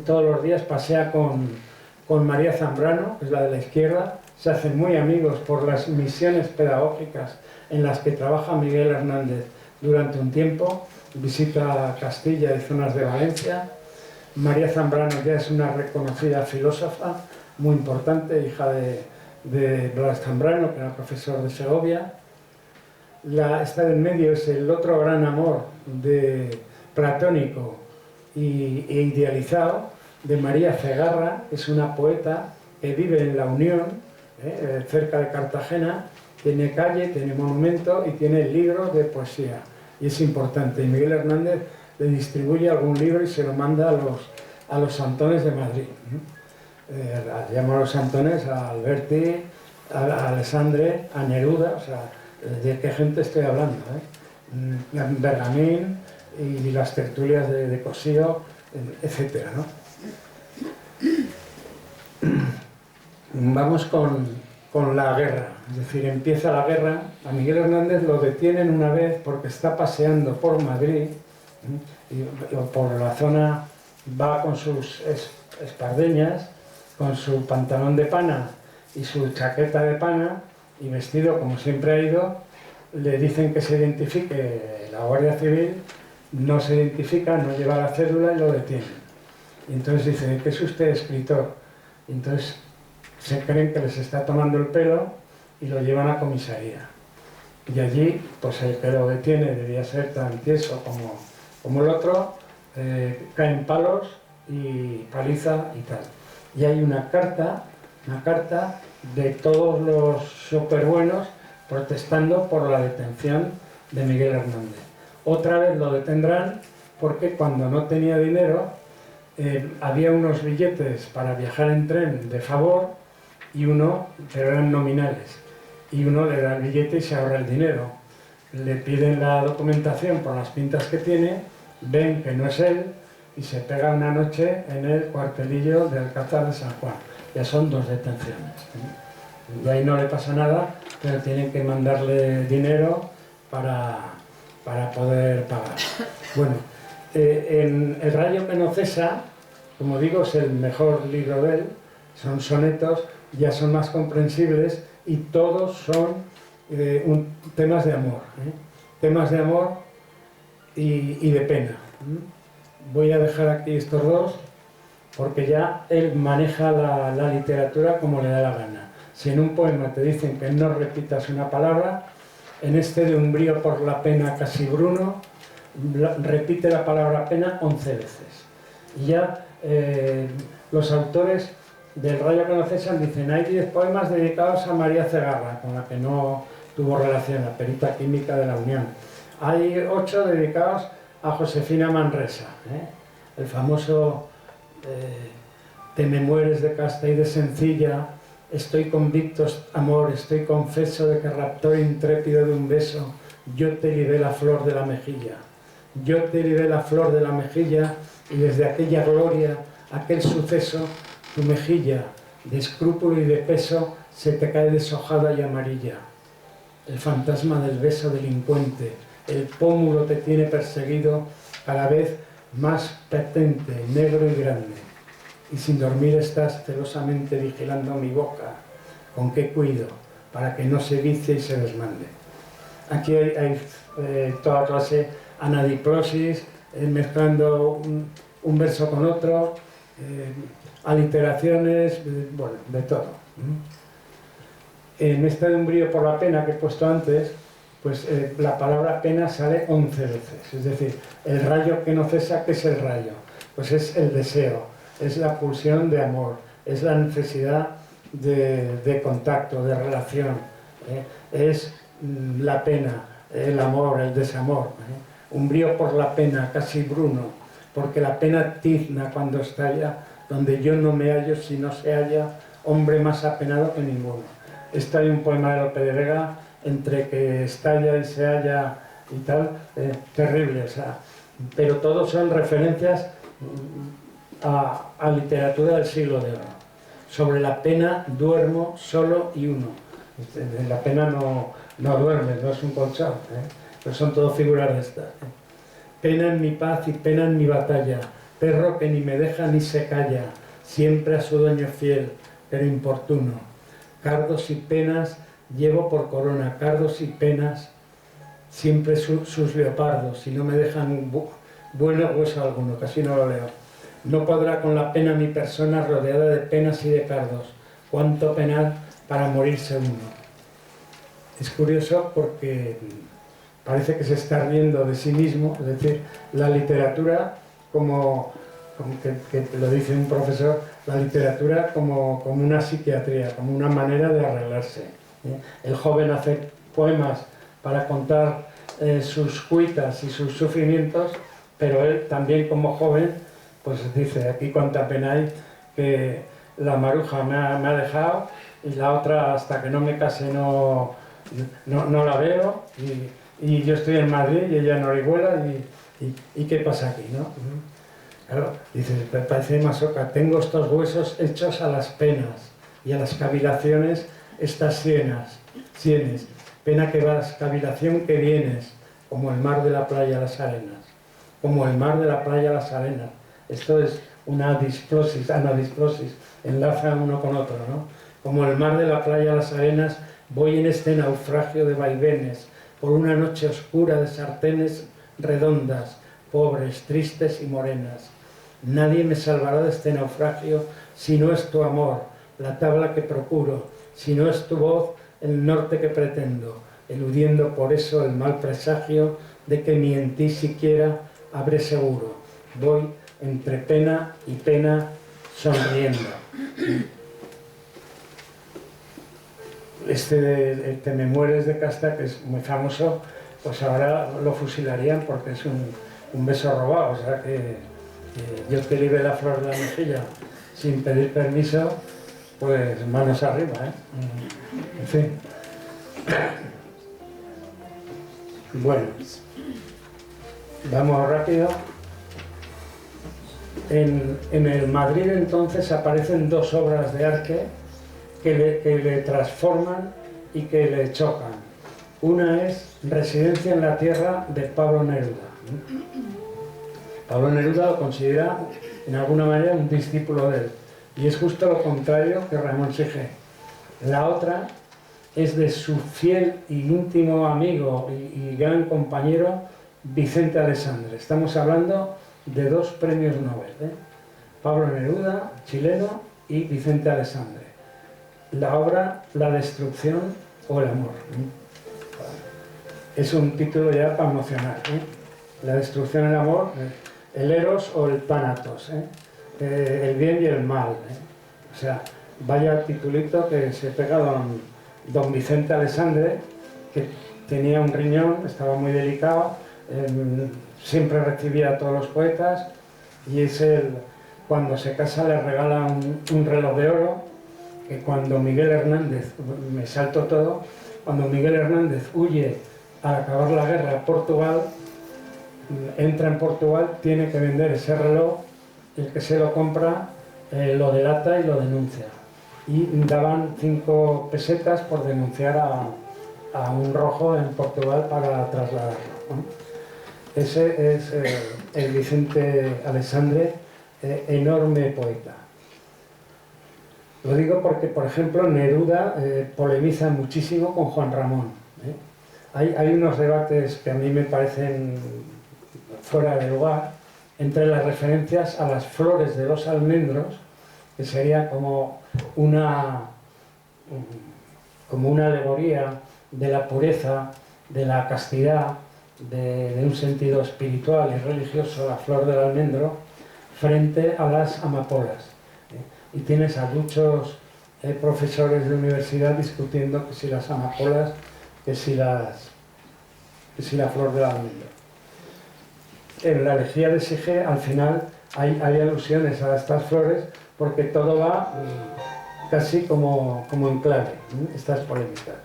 todos los días, pasea con María Zambrano, que es la de la izquierda, se hacen muy amigos por las misiones pedagógicas en las que trabaja Miguel Hernández durante un tiempo, visita Castilla y zonas de Valencia. María Zambrano ya es una reconocida filósofa, muy importante, hija de Blas Zambrano, que era profesor de Segovia. Esta del medio es el otro gran amor platónico e idealizado de María Cegarra, que es una poeta que vive en La Unión, cerca de Cartagena, tiene calle, tiene monumento y tiene libros de poesía, y es importante. Y Miguel Hernández le distribuye algún libro y se lo manda a los santones de Madrid. Llamo a los santones a Alberti, a Alessandre, a Neruda, o sea, ¿de qué gente estoy hablando? Bergamín y las tertulias de Cosío, etc., ¿no? Vamos con la guerra, es decir, empieza la guerra. A Miguel Hernández lo detienen una vez porque está paseando por Madrid, y por la zona, va con sus espardeñas, con su pantalón de pana y su chaqueta de pana, y vestido como siempre ha ido. Le dicen que se identifique la Guardia Civil, no se identifica, no lleva la cédula y lo detienen. Y entonces dice, ¿qué es usted, escritor? Y entonces se creen que les está tomando el pelo y lo llevan a comisaría. Y allí, pues el que lo detiene debía ser tan tieso como el otro, caen palos y paliza y tal. Y hay una carta de todos los superbuenos protestando por la detención de Miguel Hernández. Otra vez lo detendrán porque cuando no tenía dinero, había unos billetes para viajar en tren de favor, pero eran nominales, y uno le da el billete y se ahorra el dinero. Le piden la documentación por las pintas que tiene, ven que no es él y se pega una noche en el cuartelillo de Alcázar de San Juan. Ya son 2 detenciones. Y ahí no le pasa nada, pero tienen que mandarle dinero para poder pagar. Bueno, en El rayo que no cesa, como digo, es el mejor libro de él, son sonetos, ya son más comprensibles y todos son temas de amor, temas de amor y de pena. Voy a dejar aquí estos dos porque ya él maneja la literatura como le da la gana. Si en un poema te dicen que no repitas una palabra, en este de Un brío por la pena casi bruno, repite la palabra pena 11 veces. Y ya los autores del Rayo que no cesan dicen: hay 10 poemas dedicados a María Cegarra, con la que no tuvo relación, la perita química de la Unión. Hay 8 dedicados a Josefina Manresa, el famoso Te me mueres de casta y de sencilla, estoy convicto, amor, estoy confeso de que raptor intrépido de un beso, yo te libé la flor de la mejilla. Yo te libé la flor de la mejilla y desde aquella gloria, aquel suceso, tu mejilla, de escrúpulo y de peso, se te cae deshojada y amarilla. El fantasma del beso delincuente, el pómulo te tiene perseguido, cada vez más patente, negro y grande. Y sin dormir estás celosamente vigilando mi boca, con qué cuido, para que no se vicie y se desmande. Aquí hay toda clase, anadiplosis, mezclando un verso con otro, aliteraciones, bueno, de todo. En este de un brío por la pena que he puesto antes, pues la palabra pena sale 11 veces. Es decir, el rayo que no cesa, ¿qué es el rayo? Pues es el deseo, es la pulsión de amor, es la necesidad de contacto, de relación, es la pena, el amor, el desamor. Un brío por la pena, casi bruno, porque la pena tizna cuando estalla, donde yo no me hallo si no se halla hombre más apenado que ninguno. Este hay un poema de Lope de Vega, entre que estalla y se halla y tal, terrible, o sea, pero todos son referencias a literatura del siglo de oro. Sobre la pena duermo solo y uno. La pena no duerme, no es un colchón, pero son todo figuras de estas. Pena en mi paz y pena en mi batalla, perro que ni me deja ni se calla, siempre a su dueño fiel, pero importuno. Cardos y penas llevo por corona, cardos y penas, siempre sus leopardos, y no me dejan bueno hueso alguno, casi no lo leo. No podrá con la pena mi persona rodeada de penas y de cardos, cuánto penar para morirse uno. Es curioso porque parece que se está riendo de sí mismo, es decir, la literatura como que lo dice un profesor, la literatura como una psiquiatría, como una manera de arreglarse. El joven hace poemas para contar sus cuitas y sus sufrimientos, pero él también como joven, pues dice, aquí cuánta pena hay, que la maruja me ha dejado y la otra hasta que no me case no la veo, y yo estoy en Madrid y ella en Orihuela, y ¿qué pasa aquí, no? Claro, dice, me parece masoca, tengo estos huesos hechos a las penas y a las cavilaciones estas sienes, pena que vas, cavilación que vienes, como el mar de la playa a las arenas, como el mar de la playa a las arenas. Esto es una anadisplosis, enlaza uno con otro, ¿no? Como el mar de la playa a las arenas, voy en este naufragio de vaivenes, por una noche oscura de sartenes redondas, pobres, tristes y morenas. Nadie me salvará de este naufragio si no es tu amor, la tabla que procuro, si no es tu voz, el norte que pretendo, eludiendo por eso el mal presagio de que ni en ti siquiera habré seguro. Voy entre pena y pena sonriendo. Te me mueres de casta, que es muy famoso, pues ahora lo fusilarían porque es un beso robado, o sea que yo te libré la flor de la mejilla sin pedir permiso, pues manos arriba, En fin. Bueno, vamos rápido. En el Madrid entonces aparecen dos obras de arte que le transforman y que le chocan. Una es Residencia en la Tierra, de Pablo Neruda. Pablo Neruda lo considera en alguna manera un discípulo de él, y es justo lo contrario que Ramón Sige. La otra es de su fiel y íntimo amigo y gran compañero Vicente Aleixandre. Estamos hablando de dos premios Nobel, Pablo Neruda, chileno, y Vicente Aleixandre. La obra La destrucción o el amor. Es un título ya para emocionar, La destrucción, el amor, el eros o el thanatos, el bien y el mal, O sea, vaya titulito que se pega don Vicente Alessandre, que tenía un riñón, estaba muy delicado, siempre recibía a todos los poetas, y es él, cuando se casa le regala un reloj de oro, que cuando Miguel Hernández, me salto todo, cuando Miguel Hernández huye al acabar la guerra a Portugal, entra en Portugal, tiene que vender ese reloj, el que se lo compra lo delata y lo denuncia. Y daban 5 pesetas por denunciar a un rojo en Portugal para trasladarlo, ¿no? Ese es el Vicente Alessandre, enorme poeta. Lo digo porque, por ejemplo, Neruda polemiza muchísimo con Juan Ramón. Hay unos debates que a mí me parecen fuera de lugar entre las referencias a las flores de los almendros, que sería como una alegoría de la pureza, de la castidad, de un sentido espiritual y religioso, la flor del almendro, frente a las amapolas. Y tienes a muchos profesores de universidad discutiendo que si las amapolas, que si la flor del almendro. En la elegía de Sige, al final, hay alusiones a estas flores, porque todo va casi como en clave, estas polémicas.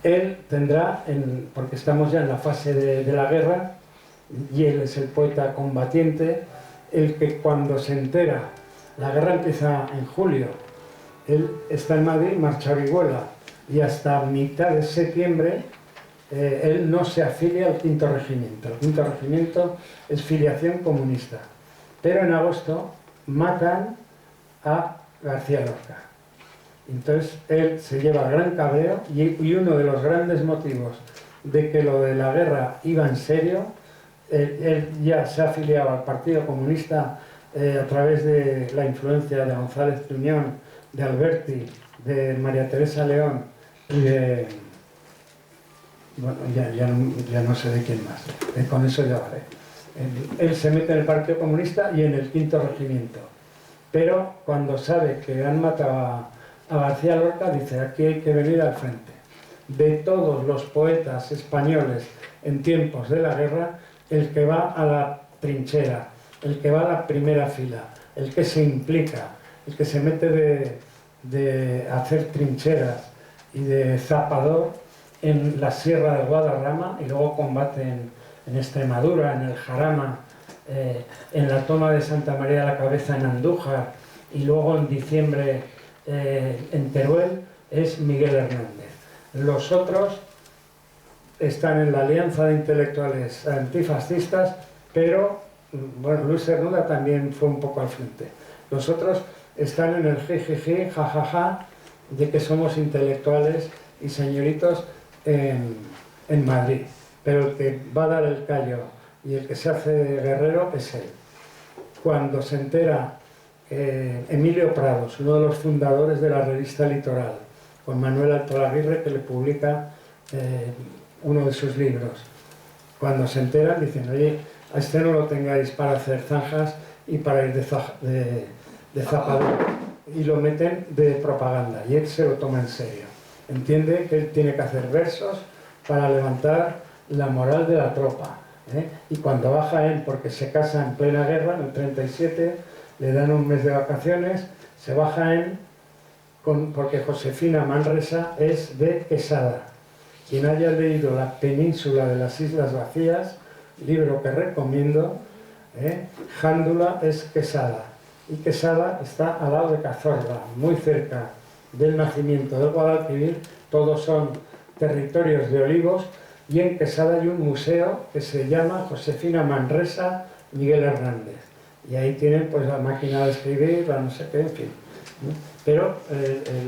Él tendrá, porque estamos ya en la fase de la guerra, y él es el poeta combatiente, el que cuando se entera, la guerra empieza en julio, él está en Madrid, marcha a Orihuela, y hasta mitad de septiembre él no se afilia al 5º Regimiento. El 5º Regimiento es filiación comunista. Pero en agosto matan a García Lorca. Entonces él se lleva gran cabreo, y uno de los grandes motivos de que lo de la guerra iba en serio, él ya se ha afiliado al Partido Comunista a través de la influencia de González Tuñón, de Alberti, de María Teresa León y de... Bueno, ya no sé de quién más, con eso ya vale. Él se mete en el Partido Comunista y en el 5º Regimiento. Pero cuando sabe que han matado a García Lorca, dice, aquí hay que venir al frente. De todos los poetas españoles en tiempos de la guerra, el que va a la trinchera, el que va a la primera fila, el que se implica, el que se mete de hacer trincheras y de zapador en la Sierra del Guadarrama, y luego combate en Extremadura, en el Jarama, en la toma de Santa María de la Cabeza en Andújar, y luego en diciembre en Teruel, es Miguel Hernández. Los otros están en la Alianza de Intelectuales Antifascistas, pero bueno, Luis Cernuda también fue un poco al frente. Los otros están en el jijiji, jajaja, de que somos intelectuales y señoritos en Madrid. Pero el que va a dar el callo y el que se hace guerrero es él. Cuando se entera Emilio Prados, uno de los fundadores de la revista Litoral, con Manuel Altolaguirre, que le publica uno de sus libros, cuando se enteran dicen, oye, a este no lo tengáis para hacer zanjas y para ir de zapador, y lo meten de propaganda, y él se lo toma en serio. Entiende que él tiene que hacer versos para levantar la moral de la tropa, y cuando va a Jaén, porque se casa en plena guerra, en el 37, le dan un mes de vacaciones, se va a Jaén porque Josefina Manresa es de Quesada. Quien haya leído La península de las Islas Vacías, libro que recomiendo, Jándula es Quesada, y Quesada está al lado de Cazorla, muy cerca del nacimiento del Guadalquivir. Todos son territorios de olivos, y en Quesada hay un museo que se llama Josefina Manresa Miguel Hernández, y ahí tienen pues la máquina de escribir, la no sé qué, en fin, ¿no? Pero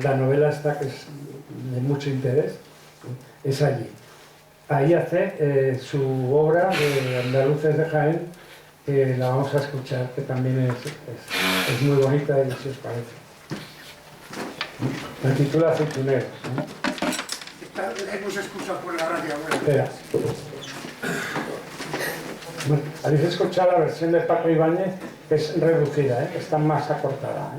la novela esta, que es de mucho interés, es allí. Ahí hace su obra de Andaluces de Jaén, que la vamos a escuchar, que también es muy bonita, y si os parece. La titula Aceituneros, ¿no? Hemos escuchado por la radio. Espera. Bueno, ¿habéis escuchado la versión de Paco Ibáñez que es reducida, está más acortada.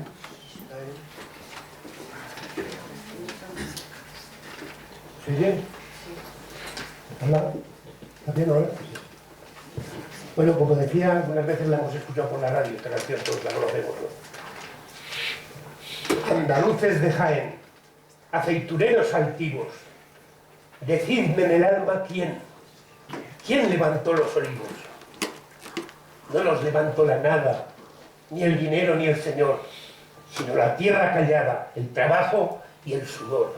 ¿Sí bien? ¿Hola? ¿Está bien ahora? Bueno, como decía, buenas veces la hemos escuchado por la radio, esta canción todos la conocemos, ¿no? Andaluces de Jaén, aceituneros altivos, decidme en el alma quién levantó los olivos. No los levantó la nada, ni el dinero ni el señor, sino la tierra callada, el trabajo y el sudor.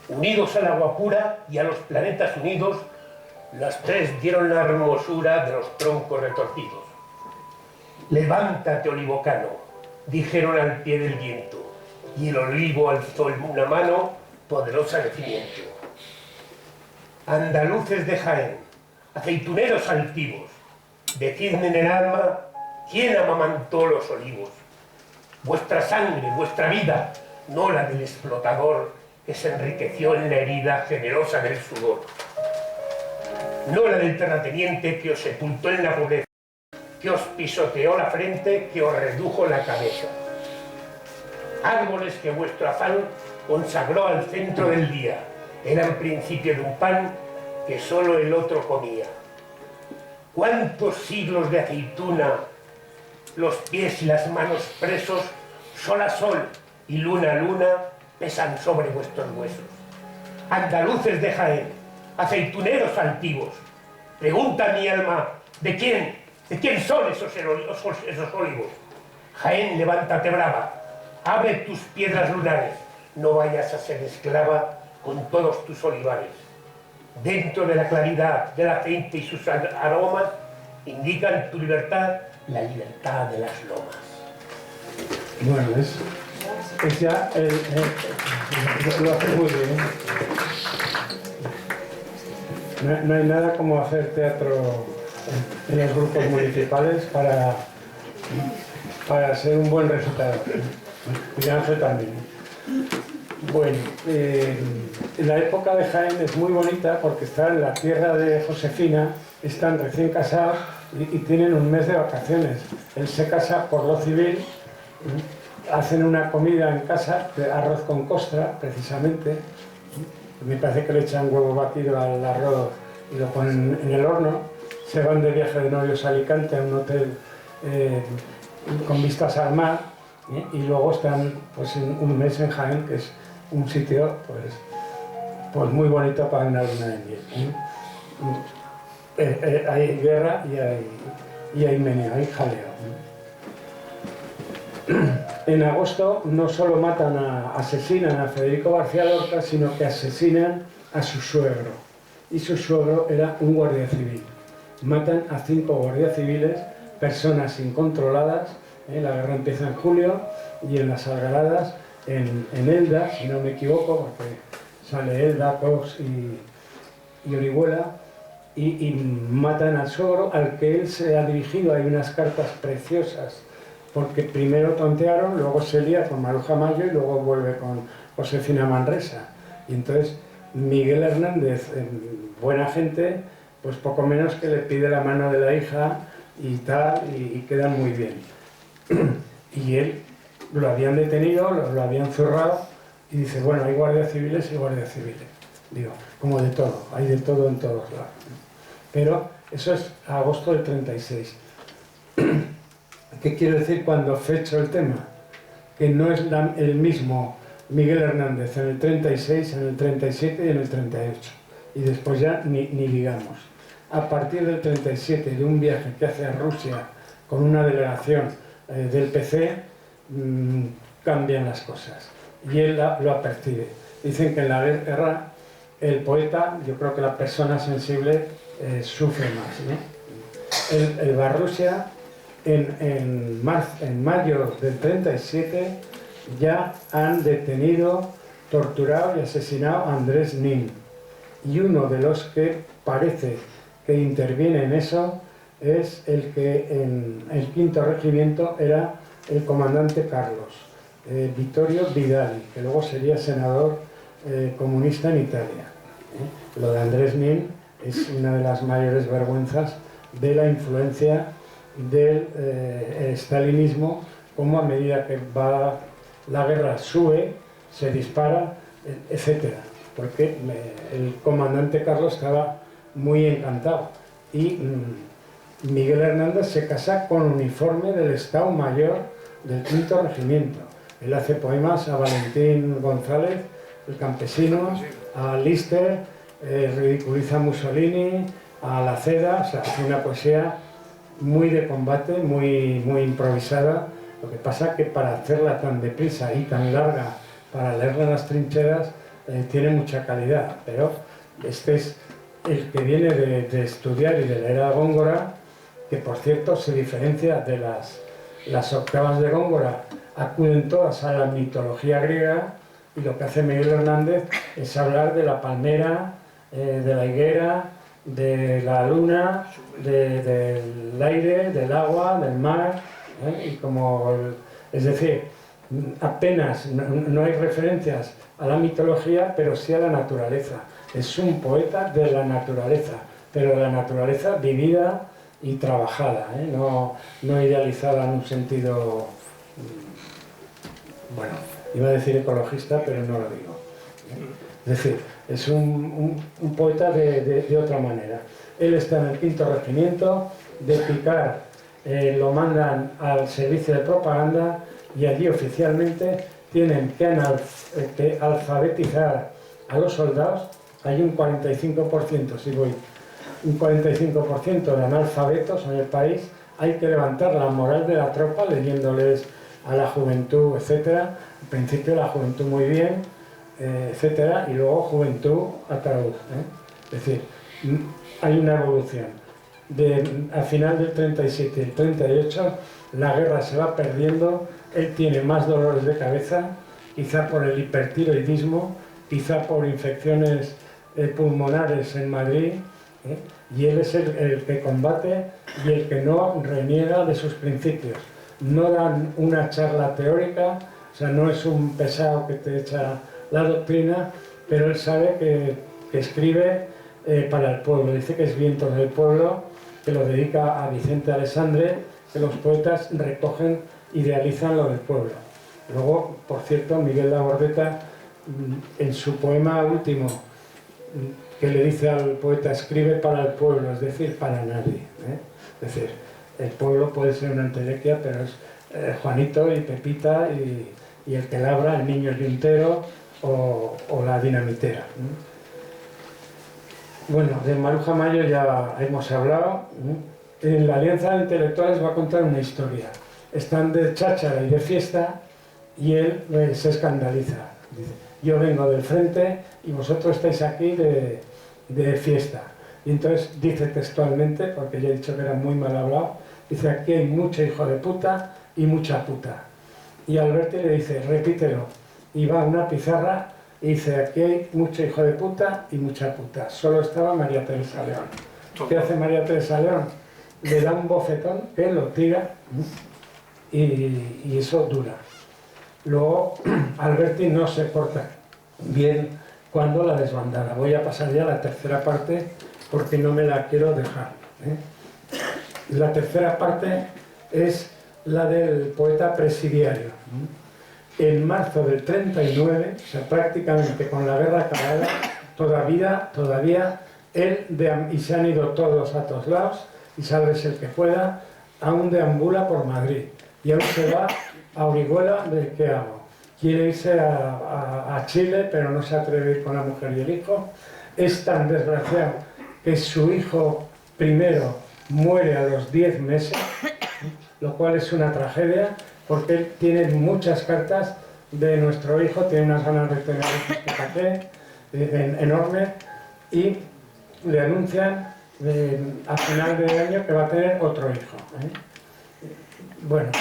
Unidos al agua pura y a los planetas unidos, las tres dieron la hermosura de los troncos retorcidos. Levántate, olivocano, dijeron al pie del viento, y el olivo alzó una mano poderosa de cimiento. Andaluces de Jaén, aceituneros altivos, decidme en el alma quién amamantó los olivos. Vuestra sangre, vuestra vida, no la del explotador que se enriqueció en la herida generosa del sudor. No la del terrateniente que os sepultó en la pobreza, que os pisoteó la frente, que os redujo la cabeza. Árboles que vuestro afán consagró al centro del día, eran principio de un pan que solo el otro comía. ¿Cuántos siglos de aceituna, los pies y las manos presos, sol a sol y luna a luna, pesan sobre vuestros huesos? Andaluces de Jaén, aceituneros altivos, pregunta mi alma, ¿de quién son esos olivos? Jaén, levántate brava, abre tus piedras lunares, no vayas a ser esclava con todos tus olivares. Dentro de la claridad del aceite y sus aromas, indican tu libertad, la libertad de las lomas. Bueno, es ya lo hace muy bien. No hay nada como hacer teatro en los grupos municipales para ser un buen resultado. Y Ángel también. Bueno, la época de Jaén es muy bonita porque está en la tierra de Josefina, están recién casados y tienen un mes de vacaciones. Él se casa por lo civil, hacen una comida en casa, de arroz con costra, precisamente. Me parece que le echan huevo batido al arroz y lo ponen en el horno. Se van de viaje de novios a Alicante, a un hotel con vistas al mar, y luego están pues, un mes en Jaén, que es un sitio pues muy bonito para una luna de miel. Hay guerra y hay meneo, hay jaleo. En agosto no solo asesinan a Federico García Lorca, sino que asesinan a su suegro. Y su suegro era un guardia civil. Matan a 5 guardias civiles, personas incontroladas. La guerra empieza en julio y en las algaradas, en Elda, si no me equivoco, porque sale Elda, Cox y Orihuela, y matan al suegro al que él se ha dirigido. Hay unas cartas preciosas, porque primero tontearon, luego se lía con Maruja Mayo y luego vuelve con Josefina Manresa. Y entonces Miguel Hernández, buena gente, pues poco menos que le pide la mano de la hija y tal, y quedan muy bien. Y él lo habían detenido, lo habían zurrado, y dice, bueno, hay guardias civiles y guardias civiles. Digo, como de todo, hay de todo en todos lados. Pero eso es agosto del 36. ¿Qué quiero decir cuando fecho el tema? Que no es el mismo Miguel Hernández en el 36, en el 37 y en el 38. Y después ya ni digamos. A partir del 37, de un viaje que hace a Rusia con una delegación del PC, cambian las cosas. Y él lo apercibe. Dicen que en la guerra el poeta, yo creo que la persona sensible sufre más, ¿no? Él va a Rusia. En mayo del 37 ya han detenido, torturado y asesinado a Andrés Nin. Y uno de los que parece que interviene en eso es el que en el 5º regimiento era el comandante Carlos, Vittorio Vidali, que luego sería senador comunista en Italia. Lo de Andrés Nin es una de las mayores vergüenzas de la influencia del estalinismo, como a medida que va la guerra sube, se dispara, etcétera, porque el comandante Carlos estaba muy encantado y Miguel Hernández se casa con uniforme del Estado Mayor del V Regimiento. Él hace poemas a Valentín González, el campesino, a Lister, ridiculiza a Mussolini, a La Ceda, o sea, hace una poesía muy de combate, muy improvisada. Lo que pasa que para hacerla tan deprisa y tan larga, para leerla en las trincheras, tiene mucha calidad, pero este es el que viene de estudiar y de leer a Góngora, que por cierto se diferencia de las octavas de Góngora, acuden todas a la mitología griega, y lo que hace Miguel Hernández es hablar de la palmera, de la higuera, de la luna, del aire, del agua, del mar, y es decir, apenas no hay referencias a la mitología, pero sí a la naturaleza. Es un poeta de la naturaleza, pero de la naturaleza vivida y trabajada, no idealizada en un sentido, bueno, iba a decir ecologista, pero no lo digo. Es decir, es un poeta de otra manera. Él está en el V Regimiento, de Picar lo mandan al servicio de propaganda y allí oficialmente tienen que alfabetizar a los soldados. Hay un 45%, si voy, un 45% de analfabetos en el país. Hay que levantar la moral de la tropa leyéndoles a la juventud, etcétera. Al principio la juventud muy bien, etcétera, y luego juventud ataúd. Es decir, hay una evolución. Al final del 37 y el 38 la guerra se va perdiendo, él tiene más dolores de cabeza, quizá por el hipertiroidismo, quizá por infecciones pulmonares en Madrid, y él es el que combate y el que no reniega de sus principios. No dan una charla teórica, o sea, no es un pesado que te echa la doctrina, pero él sabe que escribe para el pueblo. Dice que es Vientos del Pueblo, que lo dedica a Vicente Alessandre, que los poetas recogen, idealizan lo del pueblo. Luego, por cierto, Miguel Labordeta, en su poema último, que le dice al poeta, escribe para el pueblo, es decir, para nadie. Es decir, el pueblo puede ser una entelequia, pero es Juanito y Pepita y el que labra, el niño yuntero o la dinamitera. Bueno, de Maruja Mayo ya hemos hablado. En la Alianza de Intelectuales va a contar una historia. Están de cháchara y de fiesta y él se escandaliza. Dice, yo vengo del frente y vosotros estáis aquí de fiesta. Y entonces dice textualmente, porque ya he dicho que era muy mal hablado, dice, aquí hay mucho hijo de puta y mucha puta. Y Alberti le dice, repítelo. Y va a una pizarra y dice, aquí hay mucho hijo de puta y mucha puta. Solo estaba María Teresa León. ¿Qué hace María Teresa León? Le da un bofetón, que lo tira y eso dura. Luego Alberti no se porta bien cuando la desbandada. Voy a pasar ya a la tercera parte porque no me la quiero dejar. La tercera parte es la del poeta presidiario. En marzo del 39, o sea, prácticamente con la guerra acabada, todavía él, y se han ido todos a todos lados, y sálvese el que pueda, aún deambula por Madrid. Y aún se va a Orihuela de ¿qué hago? Quiere irse a Chile, pero no se atreve a ir con la mujer y el hijo. Es tan desgraciado que su hijo primero muere a los 10 meses, lo cual es una tragedia, porque él tiene muchas cartas de nuestro hijo, tiene unas ganas de tener enorme, y le anuncian a final de año que va a tener otro hijo. Bueno,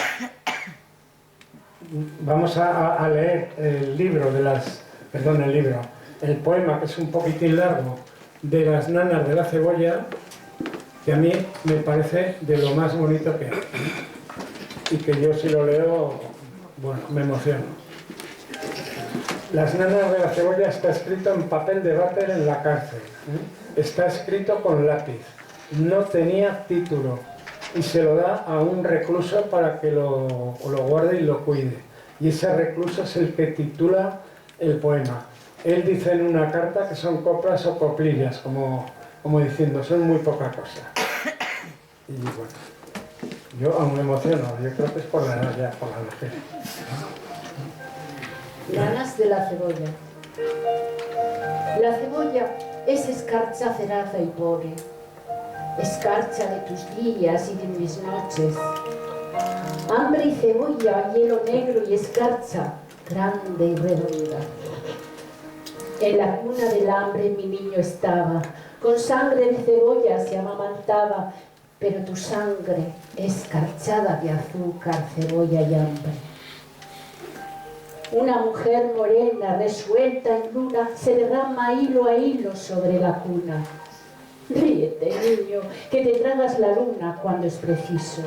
vamos a leer el poema, que es un poquitín largo, de Las nanas de la cebolla, que a mí me parece de lo más bonito que hay. Y que yo si lo leo, bueno, me emociono. Las nanas de la cebolla está escrito en papel de váter en la cárcel. Está escrito con lápiz. No tenía título. y se lo da a un recluso para que lo guarde y lo cuide. Y ese recluso es el que titula el poema. Él dice en una carta que son coplas o coplillas, como diciendo, son muy poca cosa. Y bueno, yo aún me emociono, yo creo que es por la edad ya, por la vejez. Ganas de la cebolla. La cebolla es escarcha ceraza y pobre, escarcha de tus días y de mis noches. Hambre y cebolla, hielo negro y escarcha, grande y redonda. En la cuna del hambre mi niño estaba, con sangre de cebolla se amamantaba, pero tu sangre escarchada de azúcar, cebolla y hambre. Una mujer morena, resuelta en luna, se derrama hilo a hilo sobre la cuna. Ríete, niño, que te tragas la luna cuando es preciso.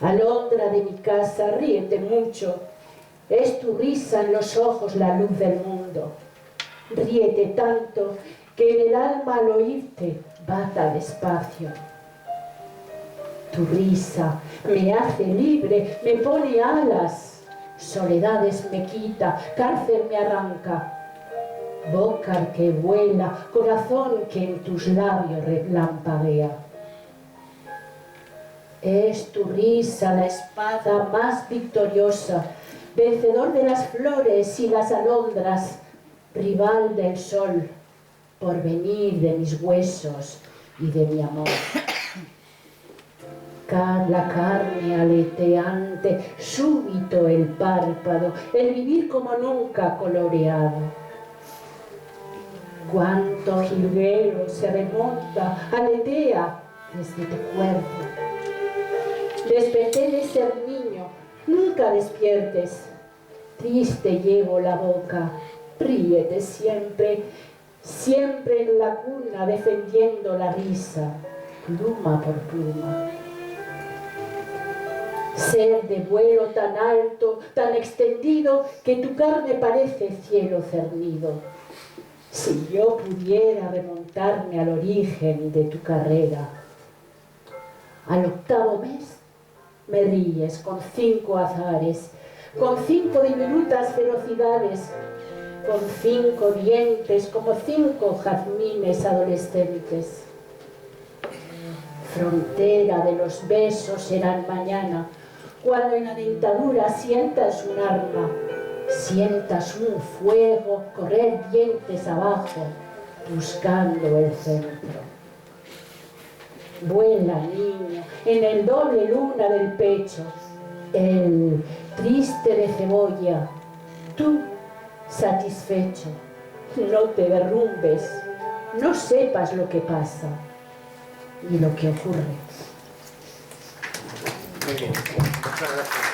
Alondra de mi casa, ríete mucho. Es tu risa en los ojos la luz del mundo. Ríete tanto que en el alma al oírte bata despacio. Tu risa me hace libre, me pone alas. Soledades me quita, cárcel me arranca. Boca que vuela, corazón que en tus labios relampaguea. Es tu risa la espada más victoriosa, vencedor de las flores y las alondras, rival del sol, porvenir de mis huesos y de mi amor. La carne aleteante, súbito el párpado, el vivir como nunca coloreado. Cuánto jilguero se remonta, aletea desde tu cuerpo. Desperté de ser niño, nunca despiertes. Triste llevo la boca, ríete siempre, siempre en la cuna defendiendo la risa, pluma por pluma. Ser de vuelo tan alto, tan extendido, que tu carne parece cielo cernido. Si yo pudiera remontarme al origen de tu carrera. Al octavo mes me ríes con 5 azares, con 5 diminutas ferocidades, con 5 dientes como 5 jazmines adolescentes. Frontera de los besos serán mañana, cuando en la dentadura sientas un arma, sientas un fuego correr dientes abajo, buscando el centro. Vuela, niño, en el doble luna del pecho, el triste de cebolla, tú satisfecho. No te derrumbes, no sepas lo que pasa y lo que ocurre. Muy bien, muchas gracias.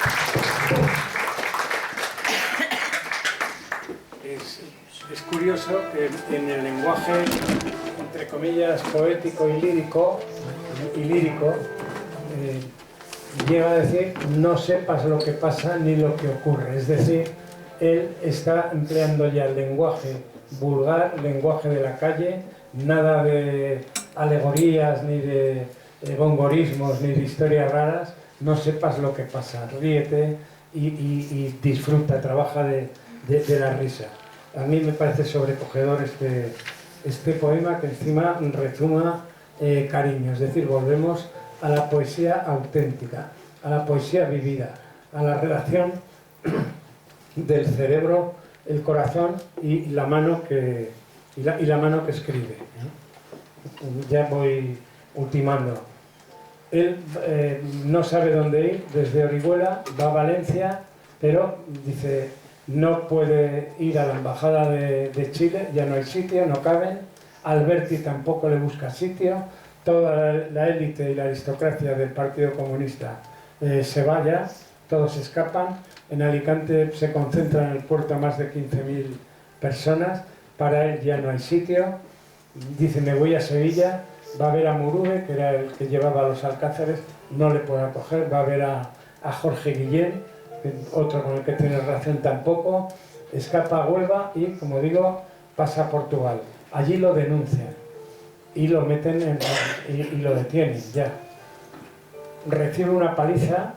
Es curioso que en el lenguaje, Entre comillas, poético y lírico, llega a decir no sepas lo que pasa ni lo que ocurre. Es decir, él está empleando ya el lenguaje vulgar, lenguaje de la calle, nada de alegorías ni de bongorismos ni de historias raras. No sepas lo que pasa, ríete y disfruta, trabaja de la risa. A mí me parece sobrecogedor este poema, que encima rezuma cariño, es decir, volvemos a la poesía auténtica, a la poesía vivida, a la relación del cerebro, el corazón y la mano que escribe. Ya voy ultimando. Él no sabe dónde ir, desde Orihuela va a Valencia, pero dice no puede ir a la embajada de Chile, ya no hay sitio, no caben. Alberti tampoco le busca sitio, toda la élite y la aristocracia del Partido Comunista se va ya, todos escapan. En Alicante se concentran en el puerto más de 15.000 personas, para él ya no hay sitio. Dice me voy a Sevilla, va a ver a Murube, que era el que llevaba los alcázares, no le puede acoger, va a ver a Jorge Guillén, otro con el que tiene relación tampoco, escapa a Huelva y, como digo, pasa a Portugal. Allí lo denuncian y lo meten y lo detienen ya. recibe una paliza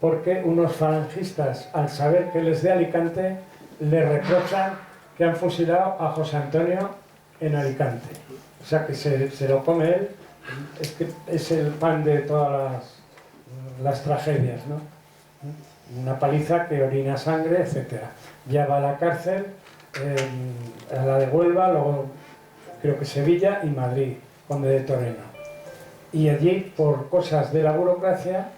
porque unos falangistas, al saber que él es de Alicante, le reprochan que han fusilado a José Antonio en Alicante. O sea que se lo come él, es que es el pan de todas las tragedias, ¿no? Una paliza que orina sangre, etc. Ya va a la cárcel, a la de Huelva, luego creo que Sevilla y Madrid, Conde de Toreno. Y allí, por cosas de la burocracia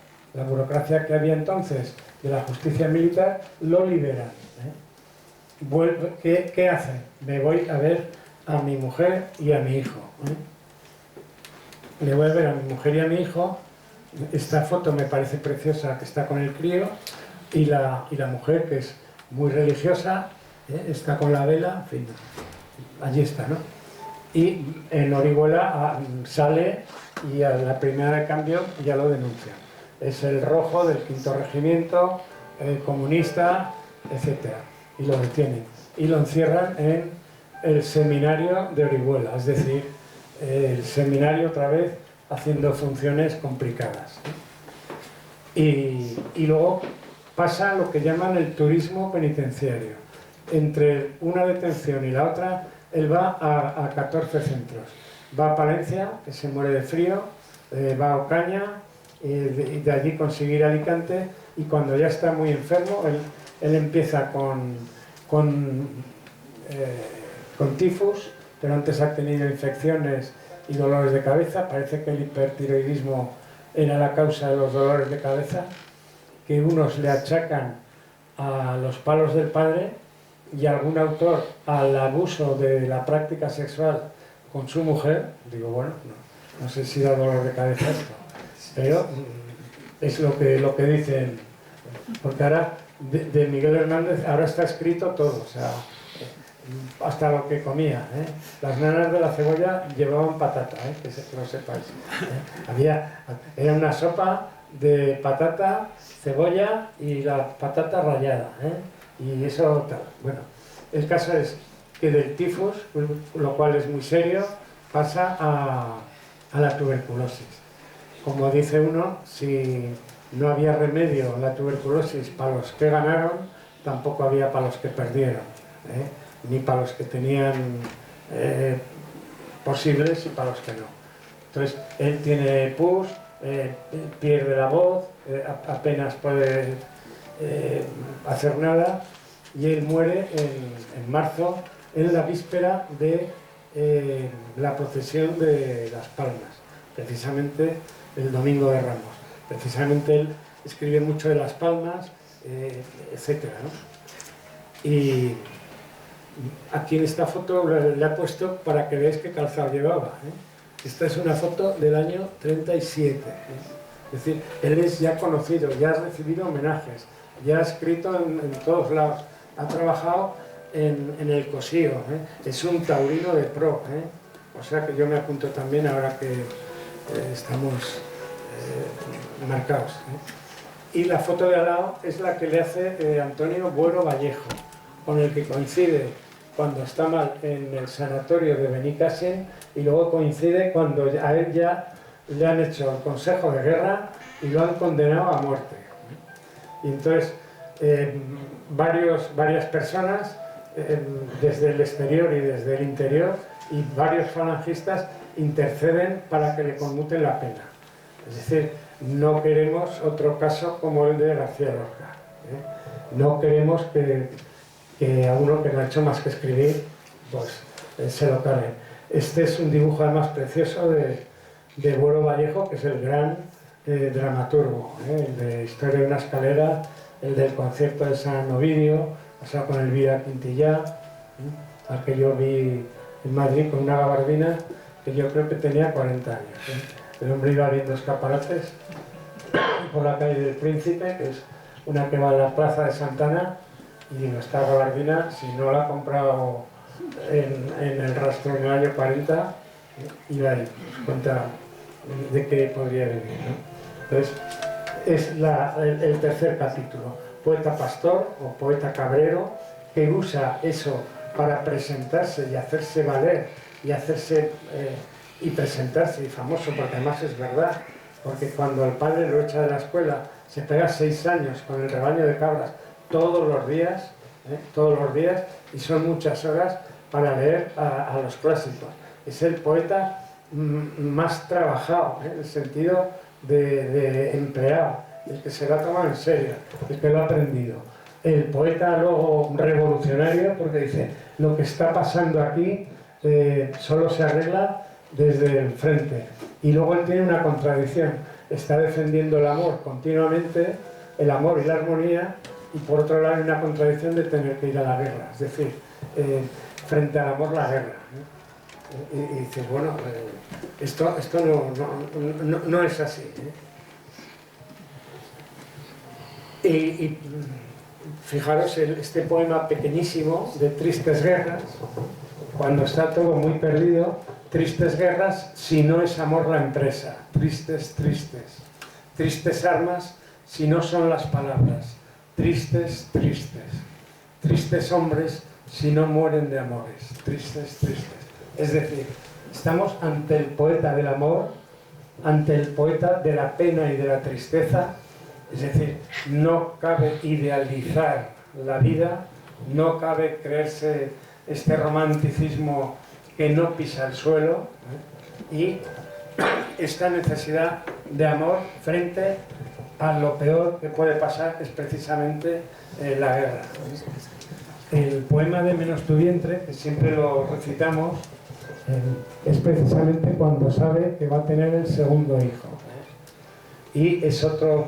que había entonces, de la justicia militar, lo liberan. ¿Qué hacen? Me voy a ver a mi mujer y a mi hijo. Le voy a ver a mi mujer y a mi hijo. Esta foto me parece preciosa, que está con el crío, y la mujer, que es muy religiosa, está con la vela, en fin, allí está, ¿no? Y en Orihuela sale y a la primera de cambio ya lo denuncian. Es el rojo del 5º regimiento, comunista, etc. Y lo detienen. Y lo encierran en el seminario de Orihuela, es decir, el seminario otra vez haciendo funciones complicadas. Y luego pasa lo que llaman el turismo penitenciario. Entre una detención y la otra, él va a 14 centros. Va a Palencia, que se muere de frío, va a Ocaña, de allí conseguir Alicante, y cuando ya está muy enfermo, él empieza con tifus, pero antes ha tenido infecciones y dolores de cabeza. Parece que el hipertiroidismo era la causa de los dolores de cabeza, que unos le achacan a los palos del padre y algún autor al abuso de la práctica sexual con su mujer. Digo, bueno, no sé si da dolor de cabeza esto, pero es lo que dicen, porque ahora de Miguel Hernández ahora está escrito todo, o sea, hasta lo que comía, ¿eh? Las nanas de la cebolla llevaban patata, que lo sepáis, era una sopa de patata, cebolla y la patata rallada, y eso tal. Bueno, el caso es que del tifus, lo cual es muy serio, pasa a la tuberculosis. Como dice uno, si no había remedio en la tuberculosis para los que ganaron, tampoco había para los que perdieron, ni para los que tenían posibles y para los que no. Entonces, él tiene pus, pierde la voz, apenas puede hacer nada, y él muere en marzo, en la víspera de la procesión de Las Palmas, precisamente el Domingo de Ramos. Precisamente él escribe mucho de Las Palmas, etc., ¿no? Y aquí en esta foto le he puesto para que veáis qué calzado llevaba, Esta es una foto del año 37, Es decir, él es ya conocido, ya ha recibido homenajes, ya ha escrito en todos lados, ha trabajado en el Cosío, es un taurino de pro, o sea que yo me apunto también ahora que estamos marcados. Y la foto de al lado es la que le hace Antonio Buero Vallejo, con el que coincide cuando está mal en el sanatorio de Benicàssim, y luego coincide cuando a él ya le han hecho el consejo de guerra y lo han condenado a muerte. Y entonces varias personas desde el exterior y desde el interior y varios falangistas interceden para que le conmuten la pena. Es decir, no queremos otro caso como el de García Lorca. No queremos que a uno que no ha hecho más que escribir, pues se lo carguen. Este es un dibujo además precioso de Buero Vallejo, que es el gran dramaturgo, el de Historia de una escalera, el del concierto de San Ovidio, pasado con Elvira Quintillá, al que yo vi en Madrid con una gabardina que yo creo que tenía 40 años. El hombre iba viendo escaparates por la calle del Príncipe, que es una que va a la plaza de Santana, y digo, esta gabardina, si no la ha comprado en el rastro en el año 40, iba ahí, nos cuenta de qué podría vivir, ¿no? Entonces, es el tercer capítulo, poeta pastor o poeta cabrero, que usa eso para presentarse y hacerse valer y hacerse y presentarse y famoso, porque además es verdad, porque cuando el padre lo echa de la escuela, se pega 6 años con el rebaño de cabras todos los días, y son muchas horas para leer a los clásicos. Es el poeta más trabajado, en el sentido de empleado, el que se lo ha tomado en serio, el que lo ha aprendido. El poeta luego revolucionario, porque dice, lo que está pasando aquí solo se arregla desde el frente. Y luego él tiene una contradicción, está defendiendo el amor continuamente, el amor y la armonía, y por otro lado hay una contradicción de tener que ir a la guerra, es decir, frente al amor la guerra. Y dices, bueno, esto no es así. Y fijaros este poema pequeñísimo de Tristes Guerras, cuando está todo muy perdido, tristes guerras si no es amor la empresa, tristes, tristes, tristes armas si no son las palabras, tristes, tristes, tristes hombres si no mueren de amores, tristes, tristes. Es decir, estamos ante el poeta del amor, ante el poeta de la pena y de la tristeza. Es decir, no cabe idealizar la vida, no cabe creerse este romanticismo que no pisa el suelo, y esta necesidad de amor frente a lo peor que puede pasar es precisamente la guerra. El poema de Menos tu vientre, que siempre lo recitamos, es precisamente cuando sabe que va a tener el segundo hijo. Y es otro,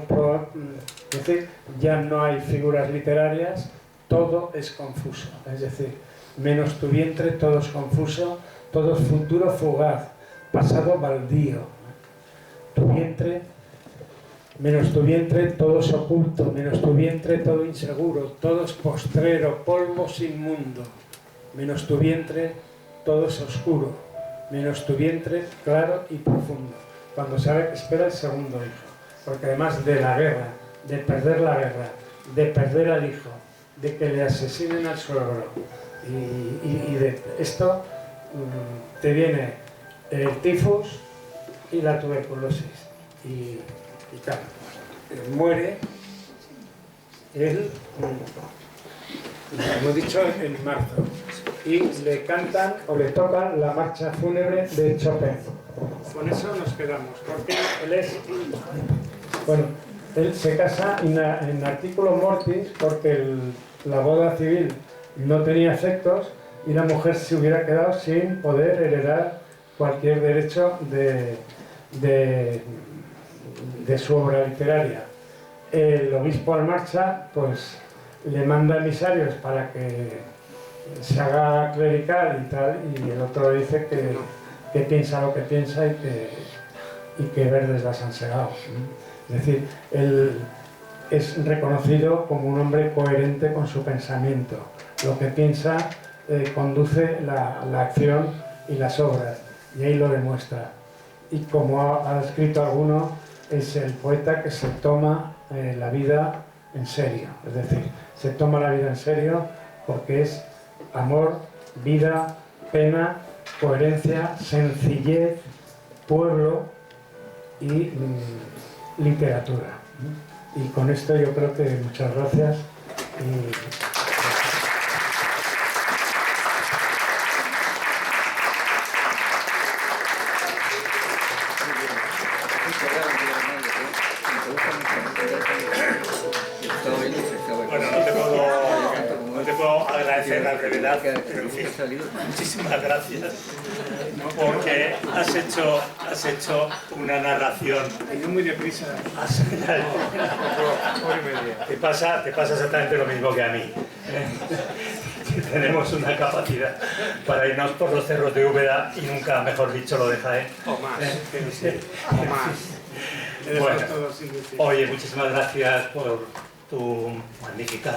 es decir, ya no hay figuras literarias, todo es confuso. Es decir, menos tu vientre, todo es confuso, todo es futuro fugaz, pasado baldío. Tu vientre, menos tu vientre, todo es oculto, menos tu vientre, todo inseguro, todo es postrero, polvo sin mundo. Menos tu vientre, todo es oscuro, menos tu vientre, claro y profundo. Cuando sabe que espera el segundo hijo. Porque además de la guerra, de perder la guerra, de perder al hijo, de que le asesinen al suegro, y de esto te viene el tifus y la tuberculosis. Y claro, muere él, como he dicho, en marzo. Y le cantan o le tocan la marcha fúnebre de Chopin. Con eso nos quedamos, porque él es... Bueno, él se casa en artículo mortis porque la boda civil no tenía efectos y la mujer se hubiera quedado sin poder heredar cualquier derecho de su obra literaria. El obispo al marcha pues le manda emisarios para que se haga clerical y tal, y el otro dice que piensa lo que piensa y que verdes las han segado. Es decir, él es reconocido como un hombre coherente con su pensamiento. Lo que piensa conduce la acción y las obras, y ahí lo demuestra. Y como ha escrito alguno, es el poeta que se toma la vida en serio. Es decir, se toma la vida en serio porque es amor, vida, pena, coherencia, sencillez, pueblo y literatura. Y con esto yo creo que muchas gracias. Bueno, no te puedo agradecer la brevedad, pero en fin, muchísimas gracias, porque has hecho una narración. Ha ido muy deprisa. Te pasa exactamente lo mismo que a mí. Tenemos una capacidad para irnos por los cerros de Úbeda y nunca, mejor dicho, lo de Jaén. O más, o más. Bueno, oye, muchísimas gracias por tu magnífica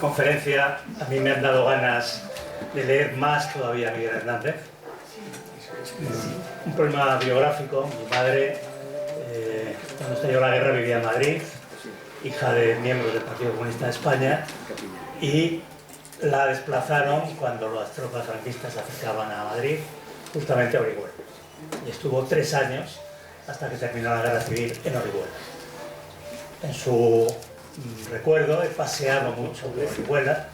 conferencia. A mí me han dado ganas de leer más todavía a Miguel Hernández. Un poema biográfico. Mi madre, cuando estalló la guerra, vivía en Madrid, hija de miembros del Partido Comunista de España, y la desplazaron cuando las tropas franquistas se acercaban a Madrid, justamente a Orihuela. Y estuvo 3 años hasta que terminó la Guerra Civil en Orihuela. En su recuerdo he paseado mucho por Orihuela,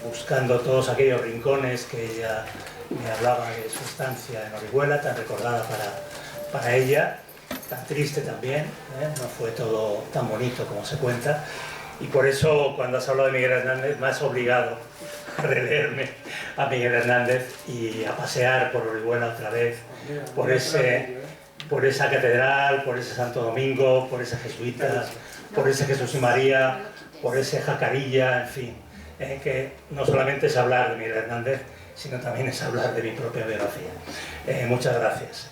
buscando todos aquellos rincones que ella me hablaba de su estancia en Orihuela, tan recordada para ella, tan triste también, no fue todo tan bonito como se cuenta, y por eso cuando has hablado de Miguel Hernández me has obligado a releerme a Miguel Hernández y a pasear por Orihuela otra vez, por esa catedral, por ese Santo Domingo, por ese jesuita, por ese Jesús y María, por ese Jacarilla, en fin, que no solamente es hablar de Miguel Hernández, sino también es hablar de mi propia biografía. Muchas gracias.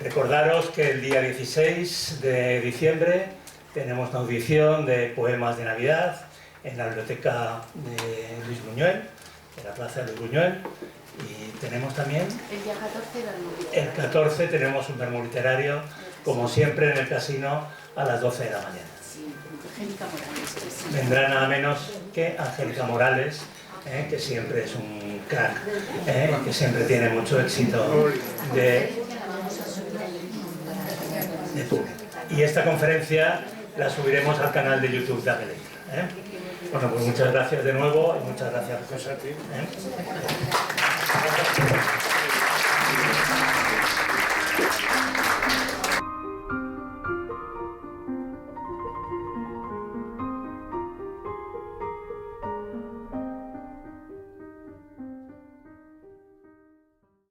Recordaros que el día 16 de diciembre tenemos una audición de poemas de Navidad en la biblioteca de Luis Buñuel, en la plaza de Luis Buñuel, y tenemos también... El día 14 el 14 tenemos un vermú literario, como siempre en el casino, a las 12 de la mañana. Sí, Angélica Morales. Sí. Vendrá nada menos que Angélica Morales, que siempre es un crack, que siempre tiene mucho éxito de público. Y esta conferencia la subiremos al canal de YouTube de Apeleira. Bueno, pues muchas gracias de nuevo y muchas gracias. Gracias a ti.